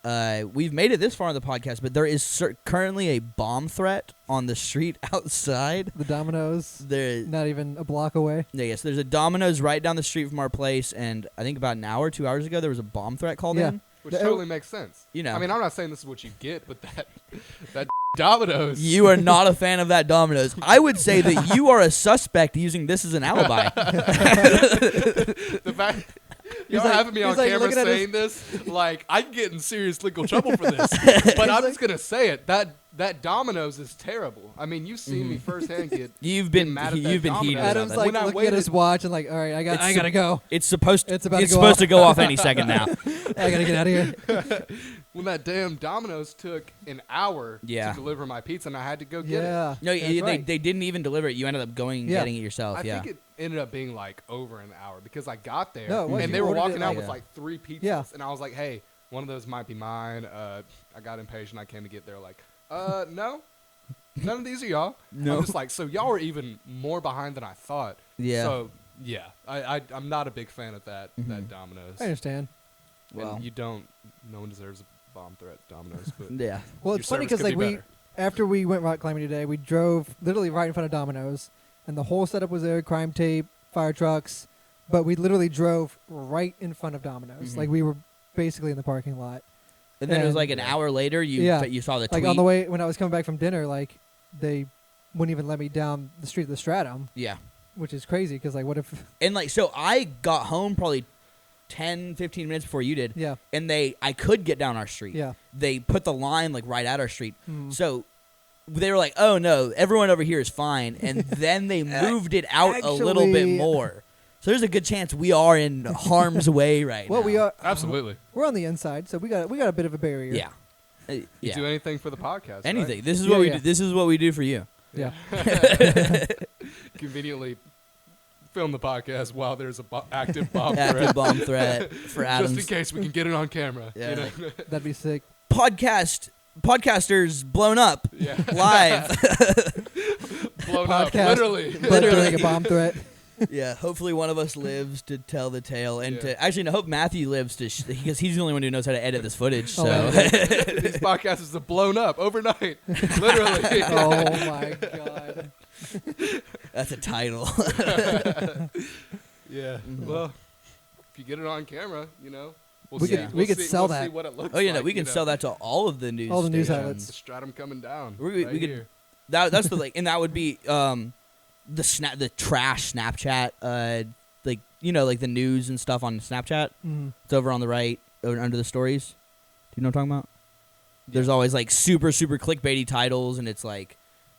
we've made it this far in the podcast, but there is currently a bomb threat on the street outside. The Domino's, There, not even a block away. yes, there's a Domino's right down the street from our place, and I think about an hour, 2 hours ago, there was a bomb threat called Yeah. in. Which The- totally makes sense. You know. I mean, I'm not saying this is what you get, but that Domino's. You are not a fan of that Domino's. I would say that you are a suspect using this as an alibi. The fact y'all like- having me on he's like camera looking at his- saying this, like I can get in serious legal trouble for this. But I'm just gonna say it. That Domino's is terrible. I mean, you've seen me firsthand get. You've get been mad at that heated Domino's. about Adam's that. like When I looking at his waited- watch and like, all right, I It's gotta go. It's supposed It's about to it's go supposed off. to go off any second now. I gotta get out of here. When that damn Domino's took an hour Yeah. to deliver my pizza, and I had to go get it. Yeah. No, that's right. they didn't even deliver it. You ended up going and Yeah. getting it yourself. I yeah. think it ended up being like over an hour because I got there No, it was. and You they were ordered it walking out like- with like 3 pizzas, Yeah. and I was like, "Hey, one of those might be mine." I got impatient. I came to get there. Like, no, none of these are y'all. No. I'm just like, so y'all are even more behind than I thought. Yeah. So yeah, I'm not a big fan of that Mhm. Domino's. I understand. Well. And you don't. No one deserves a bomb threat, Domino's. But Yeah. Well, your it's funny service because could like be we, better. after we went rock climbing today, we drove literally right in front of Domino's, and the whole setup was there: crime tape, fire trucks. But we literally drove right in front of Domino's. Mhm. Like we were basically in the parking lot. And then it was And- like an hour later. You Yeah. you saw the Like tweet. on the way when I was coming back from dinner, like they wouldn't even let me down the street of the Stratum, Yeah. which is crazy because like what if? And like so, I got home probably 10, 15 minutes before you did. Yeah. And I could get down our street. Yeah. They put the line like right at our street. Mm. So they were like, "Oh no, everyone over here is fine," and then they moved it out a little bit Actually- more. So there's a good chance we are in harm's way right Well, now. we are Absolutely. We're on the inside, so we got a bit of a barrier. Yeah. You Yeah. do anything for the podcast? Anything. Right? This is Yeah, what we yeah. do. This is what we do for you. Yeah. Conveniently film the podcast while there's a active bomb Active threat. bomb threat for Adams. Just in case we can get it on camera. Yeah. You know? That'd be sick. Podcasters blown up Yeah. live. Blown up. Podcast. Literally. But during a bomb threat. Yeah, hopefully one of us lives to tell the tale, and Yeah. to actually, I hope Matthew lives to because he's the only one who knows how to edit this footage. So Oh, These podcasts have blown up overnight, literally. Oh my god. that's a title. Yeah. Mhm. Well, if you get it on camera, we'll We see. could- we'll we could see- sell we'll see that. what it looks Oh yeah, like, no, we can sell that to all of the news. All the news stations. outlets. The stratum coming down. We right could- here. That's the and that would be the trash Snapchat like the news and stuff on Snapchat. Mm. It's over on the right under the stories. Do you know what I'm talking about? There's always like super clickbaity titles, and it's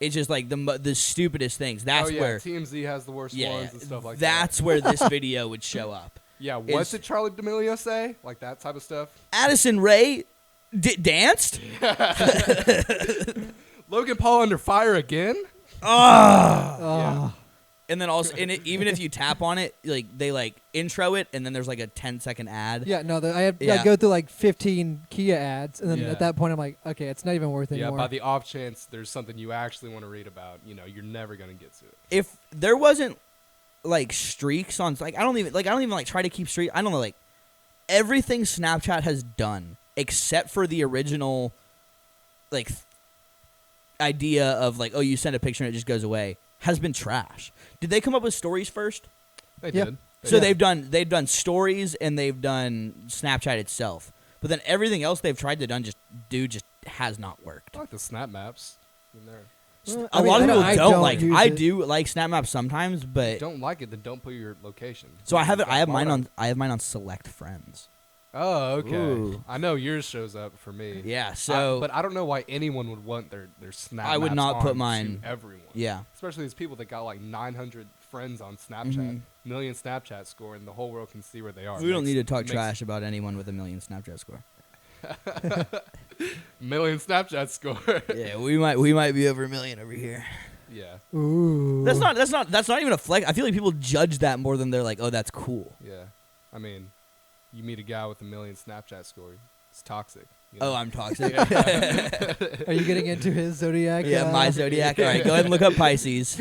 just like the stupidest things. That's where TMZ has the worst ones and stuff like that. that's where this video would show up. Yeah, what did Charlie D'Amelio say? Like that type of stuff? Addison Rae danced. Logan Paul under fire again? Ah. Oh. And then also, even if you tap on it, like they intro it, and then there's like a 10-second ad. Yeah, no, I go through like 15 Kia ads, and then Yeah. at that point I'm like, okay, it's not even worth it Yeah, anymore. by the off chance there's something you actually want to read about, you're never going to get to it. If there wasn't like streaks on, I don't even try to keep streak. I don't know, like everything Snapchat has done except for the original idea of like, oh, you send a picture and it just goes away, has been trash. Did they come up with stories first? They Yep. did. So did. they've done stories and they've done Snapchat itself. But then everything else they've tried to just has not worked. I like the snap maps in there. A lot of people I don't like. use I it. do like Snap Maps sometimes, If but you don't like it, then don't put your location. so I have it. I have Why mine not? on select friends. Oh, okay. Ooh. I know yours shows up for me. Yeah. So but I don't know why anyone would want their snap I would maps not put on mine- to everyone. yeah. Especially these people that got like 900 friends on Snapchat, Mhm. million Snapchat score, and the whole world can see where they are. We don't need to talk makes- trash about anyone with a million Snapchat score. Million Snapchat score. Yeah, we might be over a million over here. Yeah, Ooh. That's not even a flex. I feel like people judge that more than they're like, oh, that's cool. yeah. I mean, you meet a guy with a million Snapchat score, it's toxic. Oh, I'm toxic. Are you getting into his zodiac? Yeah, my zodiac. All right, go ahead and look up Pisces.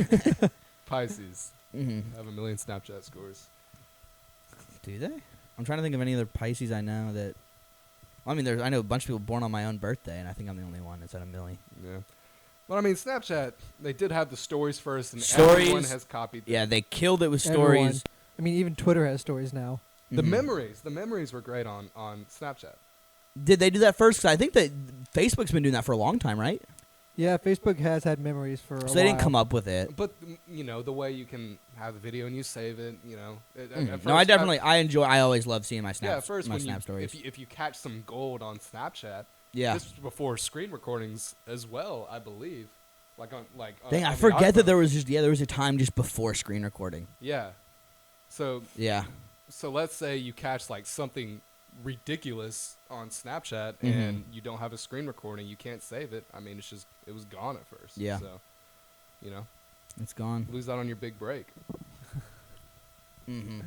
Pisces Mm-hmm. have a million Snapchat scores. Do they? I'm trying to think of any other Pisces I know that. I mean, I know a bunch of people born on my own birthday, and I think I'm the only one that's at a million. Yeah. But I mean, Snapchat, they did have the stories first, and Stories. everyone has copied them. Yeah, they killed it with Everyone. stories. I mean, even Twitter has stories now. The Mhm. memories were great on Snapchat. Did they do that first? 'Cause I think that Facebook's been doing that for a long time, right? Yeah, Facebook has had memories for a So while. they didn't come up with it. But the way you can have the video and you save it, at Mhm. first, No, I always love seeing my snaps. yeah, at first my when snap stories. if you catch some gold on Snapchat, Yeah. this was before screen recordings as well, I believe. On Dang, I the forget that iPhone. there was a time just before screen recording. Yeah. So Yeah. let's say you catch like something ridiculous on Snapchat Mhm. and you don't have a screen recording, you can't save it. I mean, it was gone at first. Yeah. So, It's gone. lose out on your big break. Mm-hmm.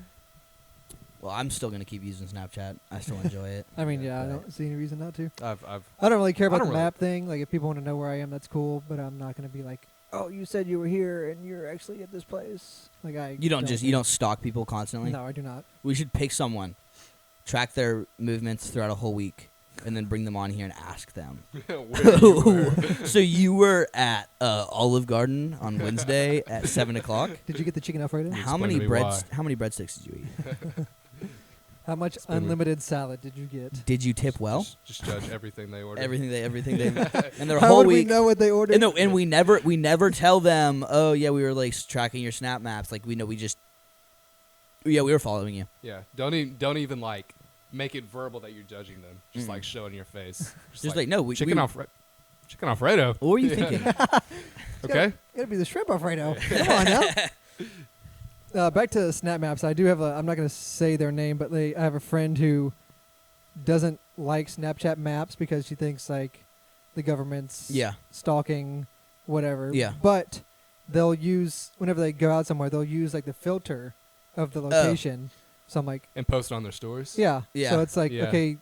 Well, I'm still gonna keep using Snapchat. I still enjoy it. I mean, Yeah, I but- don't see any reason not to. I've I don't really care I about don't the really- map thing. Like, if people want to know where I am, that's cool. But I'm not going to be like, oh, you said you were here and you're actually at this place. Like, You don't stalk people constantly. No, I do not. We should pick someone, track their movements throughout a whole week, and then bring them on here and ask them. where you were. So you were at Olive Garden on Wednesday at 7:00. Did you get the chicken Alfredo? How Explain many to me why. How many breadsticks did you eat? How much Explain to me. unlimited salad did you get? Did you tip well? Just judge everything they order. Everything they and their How whole would week. we know what they ordered? And we never tell them. Oh yeah, we were like tracking your snap maps. Like we were following you. Yeah. Don't even like make it verbal that you're judging them. Just Mm. like show it in your face. Just like no, we chicken Alfredo. What were you Yeah. thinking? Okay. It'd be the shrimp Alfredo. Come on now. Back to Snap Maps. I do have I'm not going to say their name, but I have a friend who doesn't like Snapchat Maps because she thinks like the government's Yeah. stalking, whatever. Yeah. But they'll use whenever they go out somewhere, they'll use like the filter of the location. So I'm like, And post it on their stories. yeah. Yeah. So it's like, Yeah. okay,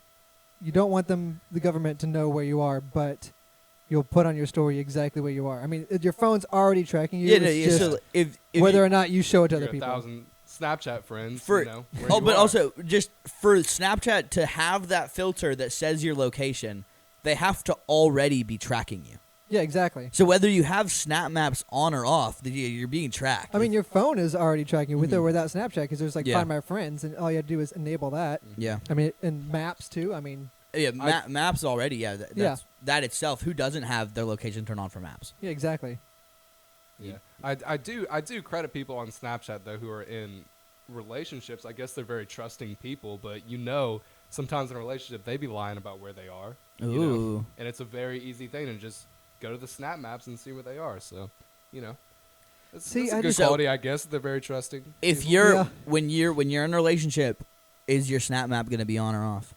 you don't want the government to know where you are, but you'll put on your story exactly where you are. I mean, your phone's already tracking you. Yeah, It's just so if whether you, or not you show it to other Your people. 1,000 Snapchat friends, For- you know, where oh, you but are. also just for Snapchat to have that filter that says your location, they have to already be tracking you. Yeah, exactly. So whether you have Snap Maps on or off, you're being tracked. I mean, your phone is already tracking you with or Mhm. without Snapchat because there's like Yeah. Find My Friends, and all you have to do is enable that. yeah, I mean, and Maps too. I mean, yeah, Maps already. Yeah, Yeah. that itself. Who doesn't have their location turned on for Maps? yeah, exactly. Yeah, I do credit people on Snapchat though who are in relationships. I guess they're very trusting people, but sometimes in a relationship they be lying about where they are. You know? Ooh. And it's a very easy thing to just go to the Snap Maps and see where they are. So, it's See, a I good just- quality, I guess. They're very trusting. If people. you're Yeah. when you're in a relationship, is your Snap Map going to be on or off?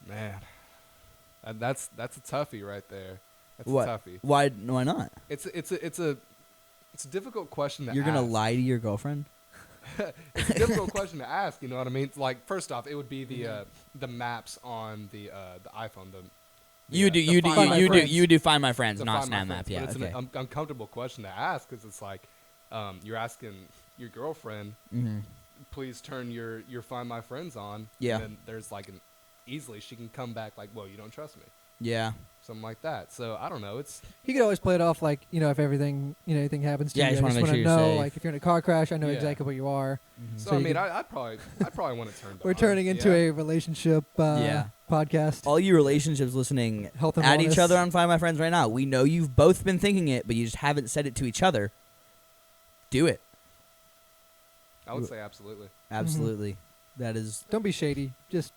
Man, and that's a toughie right there. That's What? a toughie. Why not? It's a difficult question to You're ask. going to lie to your girlfriend? It's a difficult question to ask. You know what I mean? Like, first off, it would be the maps on the iPhone. You do Find My Friends. you do Find My Friends, the not Find My Snap Map. Friends, Yeah, but it's okay. an uncomfortable question to ask because it's like you're asking your girlfriend, Mm-hmm. please turn your Find My Friends on. Yeah. And then there's like easily she can come back like, well, you don't trust me, Yeah. something like that. So I don't know. It's You could always play it off like, if anything happens to Yeah, I you, just wanna make wanna sure you're know, safe. like if you're in a car crash, I know Yeah. exactly where you are. so So I you mean could- I'd probably want to turn. We're turning into a relationship podcast. All you relationships listening Health and at each wellness. other on Find My Friends right now. We know you've both been thinking it, but you just haven't said it to each other. Do it. I would say absolutely. Absolutely. That is. Don't be shady. Just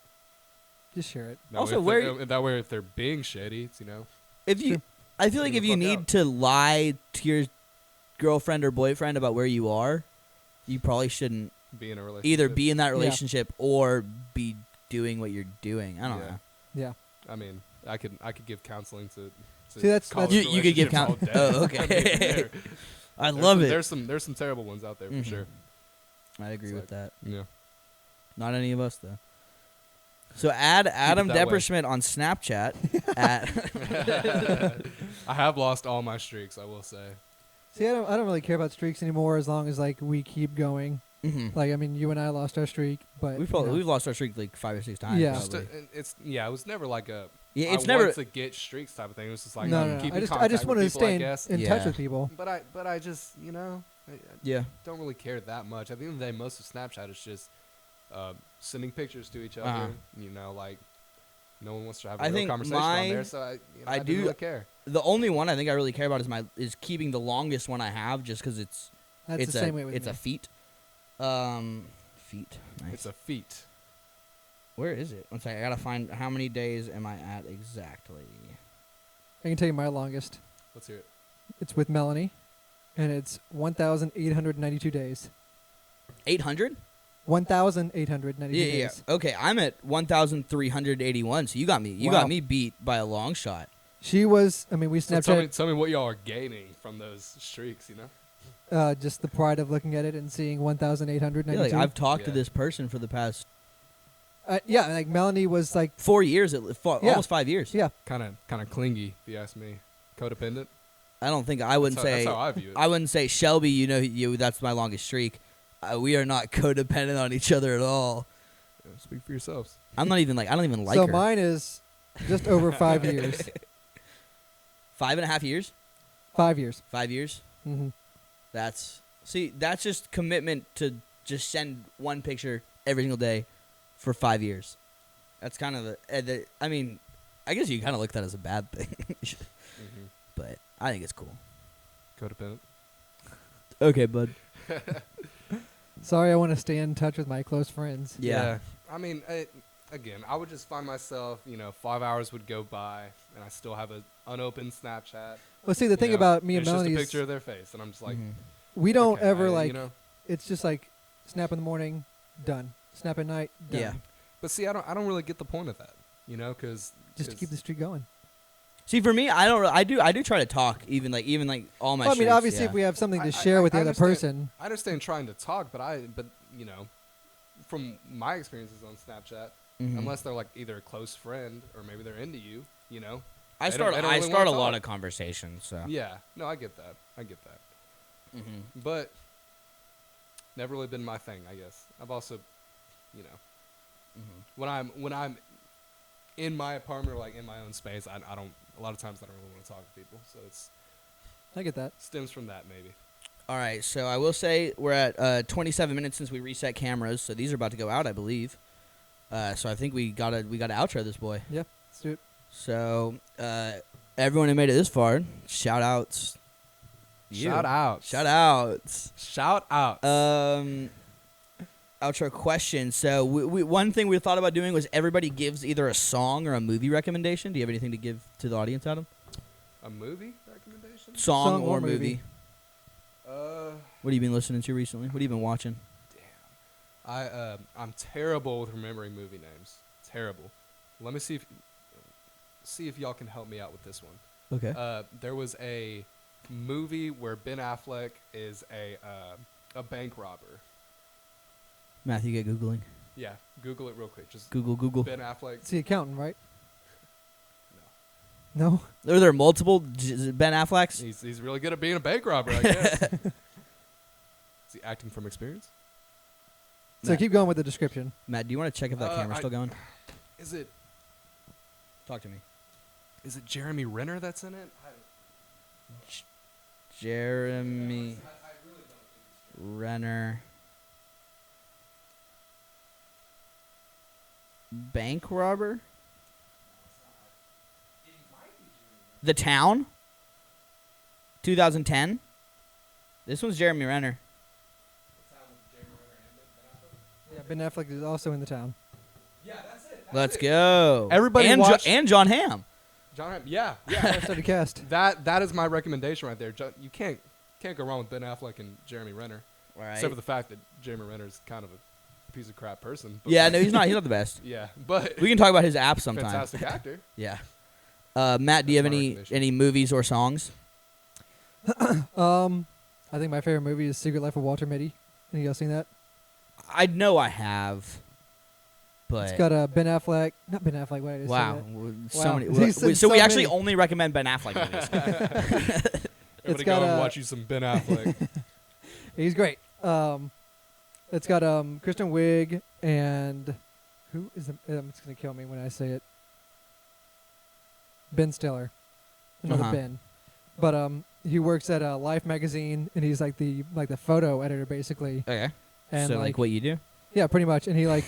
share it. That Also, way where- that way if they're being shady, it's, If you, True. I feel like Get if the you fuck need out. to lie to your girlfriend or boyfriend about where you are, you probably shouldn't be in a relationship. either be in that relationship or be doing what you're doing. I don't Yeah. know. Yeah. I mean, I could give counseling to See, that's- college You could give relationships coun- all day. Oh, okay. I mean, I there's love some- it. There's some terrible ones out there for Mhm. sure. I agree It's with that. Yeah. Not any of us though. So add Adam that way. Depperschmidt on Snapchat at I have lost all my streaks, I will say. See, I don't really care about streaks anymore as long as like we keep going. Mhm. Like, I mean, you and I lost our streak, but We've lost our streak like 5 or 6 times. Yeah. Just probably. it was never like a Yeah, it's I never. want to get streaks type of thing. It was just like no. keep I in just contact wanted to with people, I stay guess. in Yeah. touch with people. But I just I Yeah. don't really care that much. At the end of the day, most of Snapchat is just sending pictures to each other. Uh-huh. Like no one wants to have I a real think conversation on my- there. So I I do- didn't really care. The only one I think I really care about is keeping the longest one I have, just because it's That's the same way with it's me. a feat. Feet. Nice. It's a feat. Where is it? One second. I gotta find how many days am I at exactly. I can tell you my longest. Let's hear it. It's with Melanie, and it's 1,892 days. 800? 1,892 Yeah, yeah. days. Okay, I'm at 1,381. So you got me. You Wow. got me beat by a long shot. She was. I mean, we So Snapchat tell me what y'all are gaining from those streaks. just the pride of looking at it and seeing 1,892. Yeah, like I've talked to Yeah. this person for the past yeah, like Melanie was like, 4 years, almost 5 years. yeah, Kind of clingy, if you ask me. Codependent. I don't think I wouldn't That's say. how I view it. I wouldn't say Shelby. That's my longest streak. We are not codependent on each other at all. Speak for yourselves. I'm not even like. I don't even like so her. mine is just over 5 years. 5.5 years. 5 years. 5 years. hmm That's just commitment to just send one picture every single day for 5 years. That's kind of I mean, I guess you kind of look at that as a bad thing, but I think it's cool. Codependent. Okay, bud. Sorry, I want to stay in touch with my close friends. Yeah. I mean, again, I would just find myself, 5 hours would go by, and I still have an unopened Snapchat. Well, see, the thing about me and it's just Melanie a is picture of their face, and I'm just like, Mhm. we don't okay, ever I- like. It's just like snap in the morning, done. Snap at night, done. Yeah. But see, I don't really get the point of that, because Just to keep the streak going. See, for me, I don't. I do try to talk, even like all my. Well, I mean, streaks, obviously, yeah. if we have something to I- share with the I other understand. person, I understand trying to talk, but from my experiences on Snapchat, Mhm. unless they're like either a close friend or maybe they're into you, I They don't start really a wanna lot talk. of conversations. So Yeah, no, I get that. Mhm. But never really been my thing, I guess. I've also, you know, when I'm in my apartment or like in my own space, I don't. A lot of times I don't really want to talk to people, so it's I get that. stems from that maybe. All right, so I will say we're at 27 minutes since we reset cameras, so these are about to go out, I believe. So I think we gotta outro this boy. Yeah, let's do it. So everyone who made it this far, shout outs. You. Shout out. Shout outs. Shout out. Outro question. So we one thing we thought about doing was everybody gives either a song or a movie recommendation. Do you have anything to give to the audience, Adam? A movie recommendation? Song or movie? Damn. What have you been listening to recently? What have you been watching? I'm terrible with remembering movie names. Terrible. Let me see if y'all can help me out with this one. Okay. There was a movie where Ben Affleck is a bank robber. Matthew, get Googling. Yeah, Google it real quick. Just Google. Ben Affleck. It's the accountant, right? No. No? Are there multiple Ben Afflecks? He's really good at being a bank robber, I guess. Is he acting from experience? So Matt. keep going with the description. Matt, do you want to check if that camera's still going? Is it Talk to me. Jeremy Renner that's in it? Jeremy Renner. Bank robber? The Town? 2010? This one's Jeremy Renner. Yeah, Ben Affleck is also in the town. Yeah, that's it. Let's go. Everybody and watch- and John Hamm. John Hamm. Yeah. Started cast. That is my recommendation right there. You can't go wrong with Ben Affleck and Jeremy Renner. Right. Except for the fact that Jeremy Renner is kind of a piece of crap person. But Yeah, no, he's not the best. Yeah, but We can talk about his app sometime. fantastic actor. Yeah. Matt, do you have That's my any recommendation. movies or songs? I think my favorite movie is Secret Life of Walter Mitty. Any of y'all seen that? I know I have, but It's got Ben Affleck. Not Ben Affleck. Wait, I just wow, said that. so Wow. many. He said So we so actually many. only recommend Ben Affleck movies. Everybody got go and a- watch you some Ben Affleck. He's great. It's got Kristen Wiig and who is the? It's gonna kill me when I say it. Ben Stiller, another Uh-huh. Ben, but he works at Life magazine and he's like the photo editor basically. Okay. And So like what you do? Yeah, pretty much. And he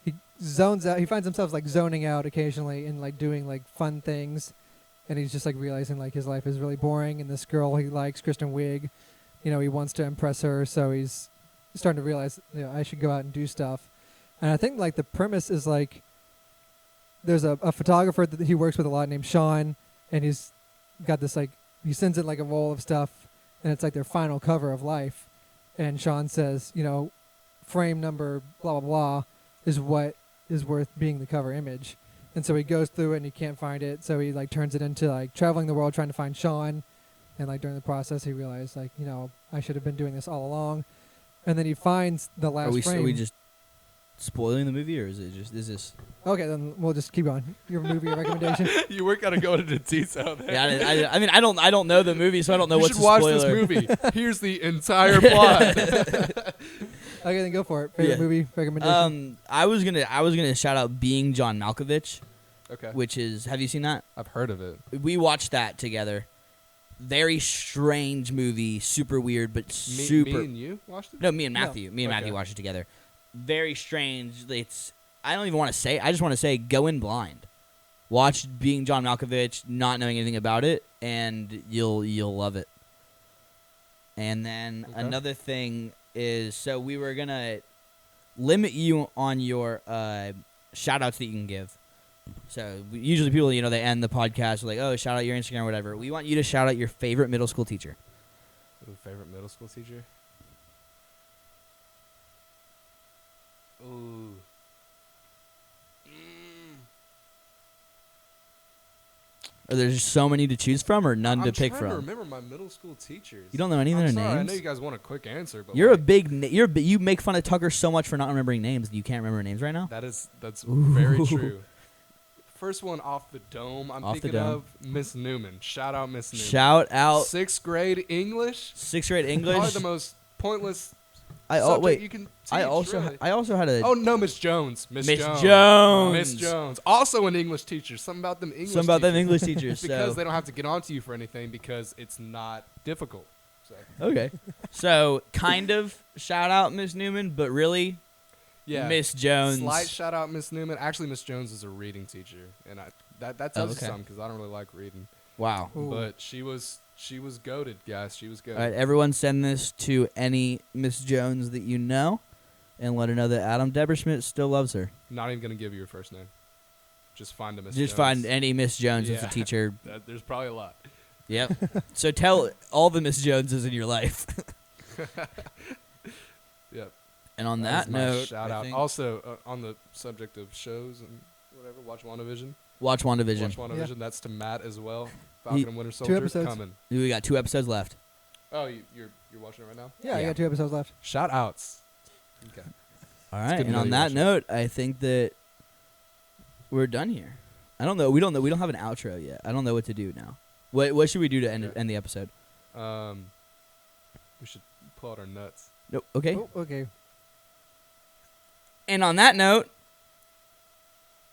he zones out. He finds himself like zoning out occasionally and like doing like fun things, and he's just like realizing like his life is really boring. And this girl he likes, Kristen Wiig, he wants to impress her, so he's starting to realize I should go out and do stuff. And I think like the premise is like there's a photographer that he works with a lot named Sean, and he's got this like he sends in like a roll of stuff, and it's like their final cover of Life. And Sean says, frame number blah, blah, blah is what is worth being the cover image. And so he goes through it and he can't find it. So he like turns it into like traveling the world trying to find Sean. And like during the process, he realized like, I should have been doing this all along. And then he finds the last frame. Are we just spoiling the movie, or is this? Okay, then we'll just keep going. Your movie recommendation. You were kind of going into detail there. Yeah, I mean, I don't know the movie, so I don't know You what's should a watch spoiler. this movie. Here's the entire plot. Okay, then go for it. Favorite Yeah. movie recommendation. I was gonna shout out Being John Malkovich, Okay. which is, have you seen that? I've heard of it. We watched that together. Very strange movie, super weird, but Me super. and you watched it? No, me and No. Matthew. Me and Okay. Matthew watched it together. Very strange. I don't even want to say. I just want to say, go in blind. Watch Being John Malkovich, not knowing anything about it, and you'll love it. And then Okay. another thing is, so we were gonna limit you on your shout outs that you can give. So usually people, they end the podcast with like, oh, shout out your Instagram or whatever. We want you to shout out your favorite middle school teacher. Ooh, favorite middle school teacher? Ooh. Are there just so many to choose from, or none I'm to pick trying to from? remember my middle school teachers. You don't know any of I'm their sorry, I names? know you guys want a quick answer, but You're a like, big. You make fun of Tucker so much for not remembering names. You can't remember names right now. that's very true. first one off the dome. I'm Off the thinking dome. of Miss Newman. Shout out Miss Newman. Shout out 6th grade English. 6th grade English. Probably the most pointless subject wait. you can teach. I also really. I also had a Oh no, Miss Jones. Miss Jones. Miss Jones. Also an English teacher. Something about them English. some about them teachers. English teachers. Because so. they don't have to get onto you for anything because it's not difficult. So Okay. So kind of shout out Miss Newman, but really yeah, Miss Jones. Slight shout out Miss Newman. Actually, Miss Jones is a reading teacher, and that tells you okay. something because I don't really like reading. Wow. Ooh. But she was goated, guys. She was goated. All right, everyone send this to any Miss Jones that you know and let her know that Adam Deberschmidt still loves her. Not even gonna give you her first name. Just find a Miss. Just Jones. find any Miss Jones that's a Yeah. teacher. There's probably a lot. Yep. So tell all the Miss Joneses in your life. Yep. And on That that was my note, shout I out. think- Also, on the subject of shows and whatever, watch WandaVision. watch WandaVision. Watch WandaVision. That's to Matt as well. He- Falcon and Winter Soldier episodes. coming. We got 2 episodes left. Oh, you're watching it right now. Yeah, I Yeah. got 2 episodes left. Shout outs. Okay. All It's right. good to And know on you that watch it. note, I think that we're done here. I don't know. We don't have an outro yet. I don't know what to do now. What should we do to end the episode? We should pull out our nuts. Nope. Okay. Oh, okay. And on that note,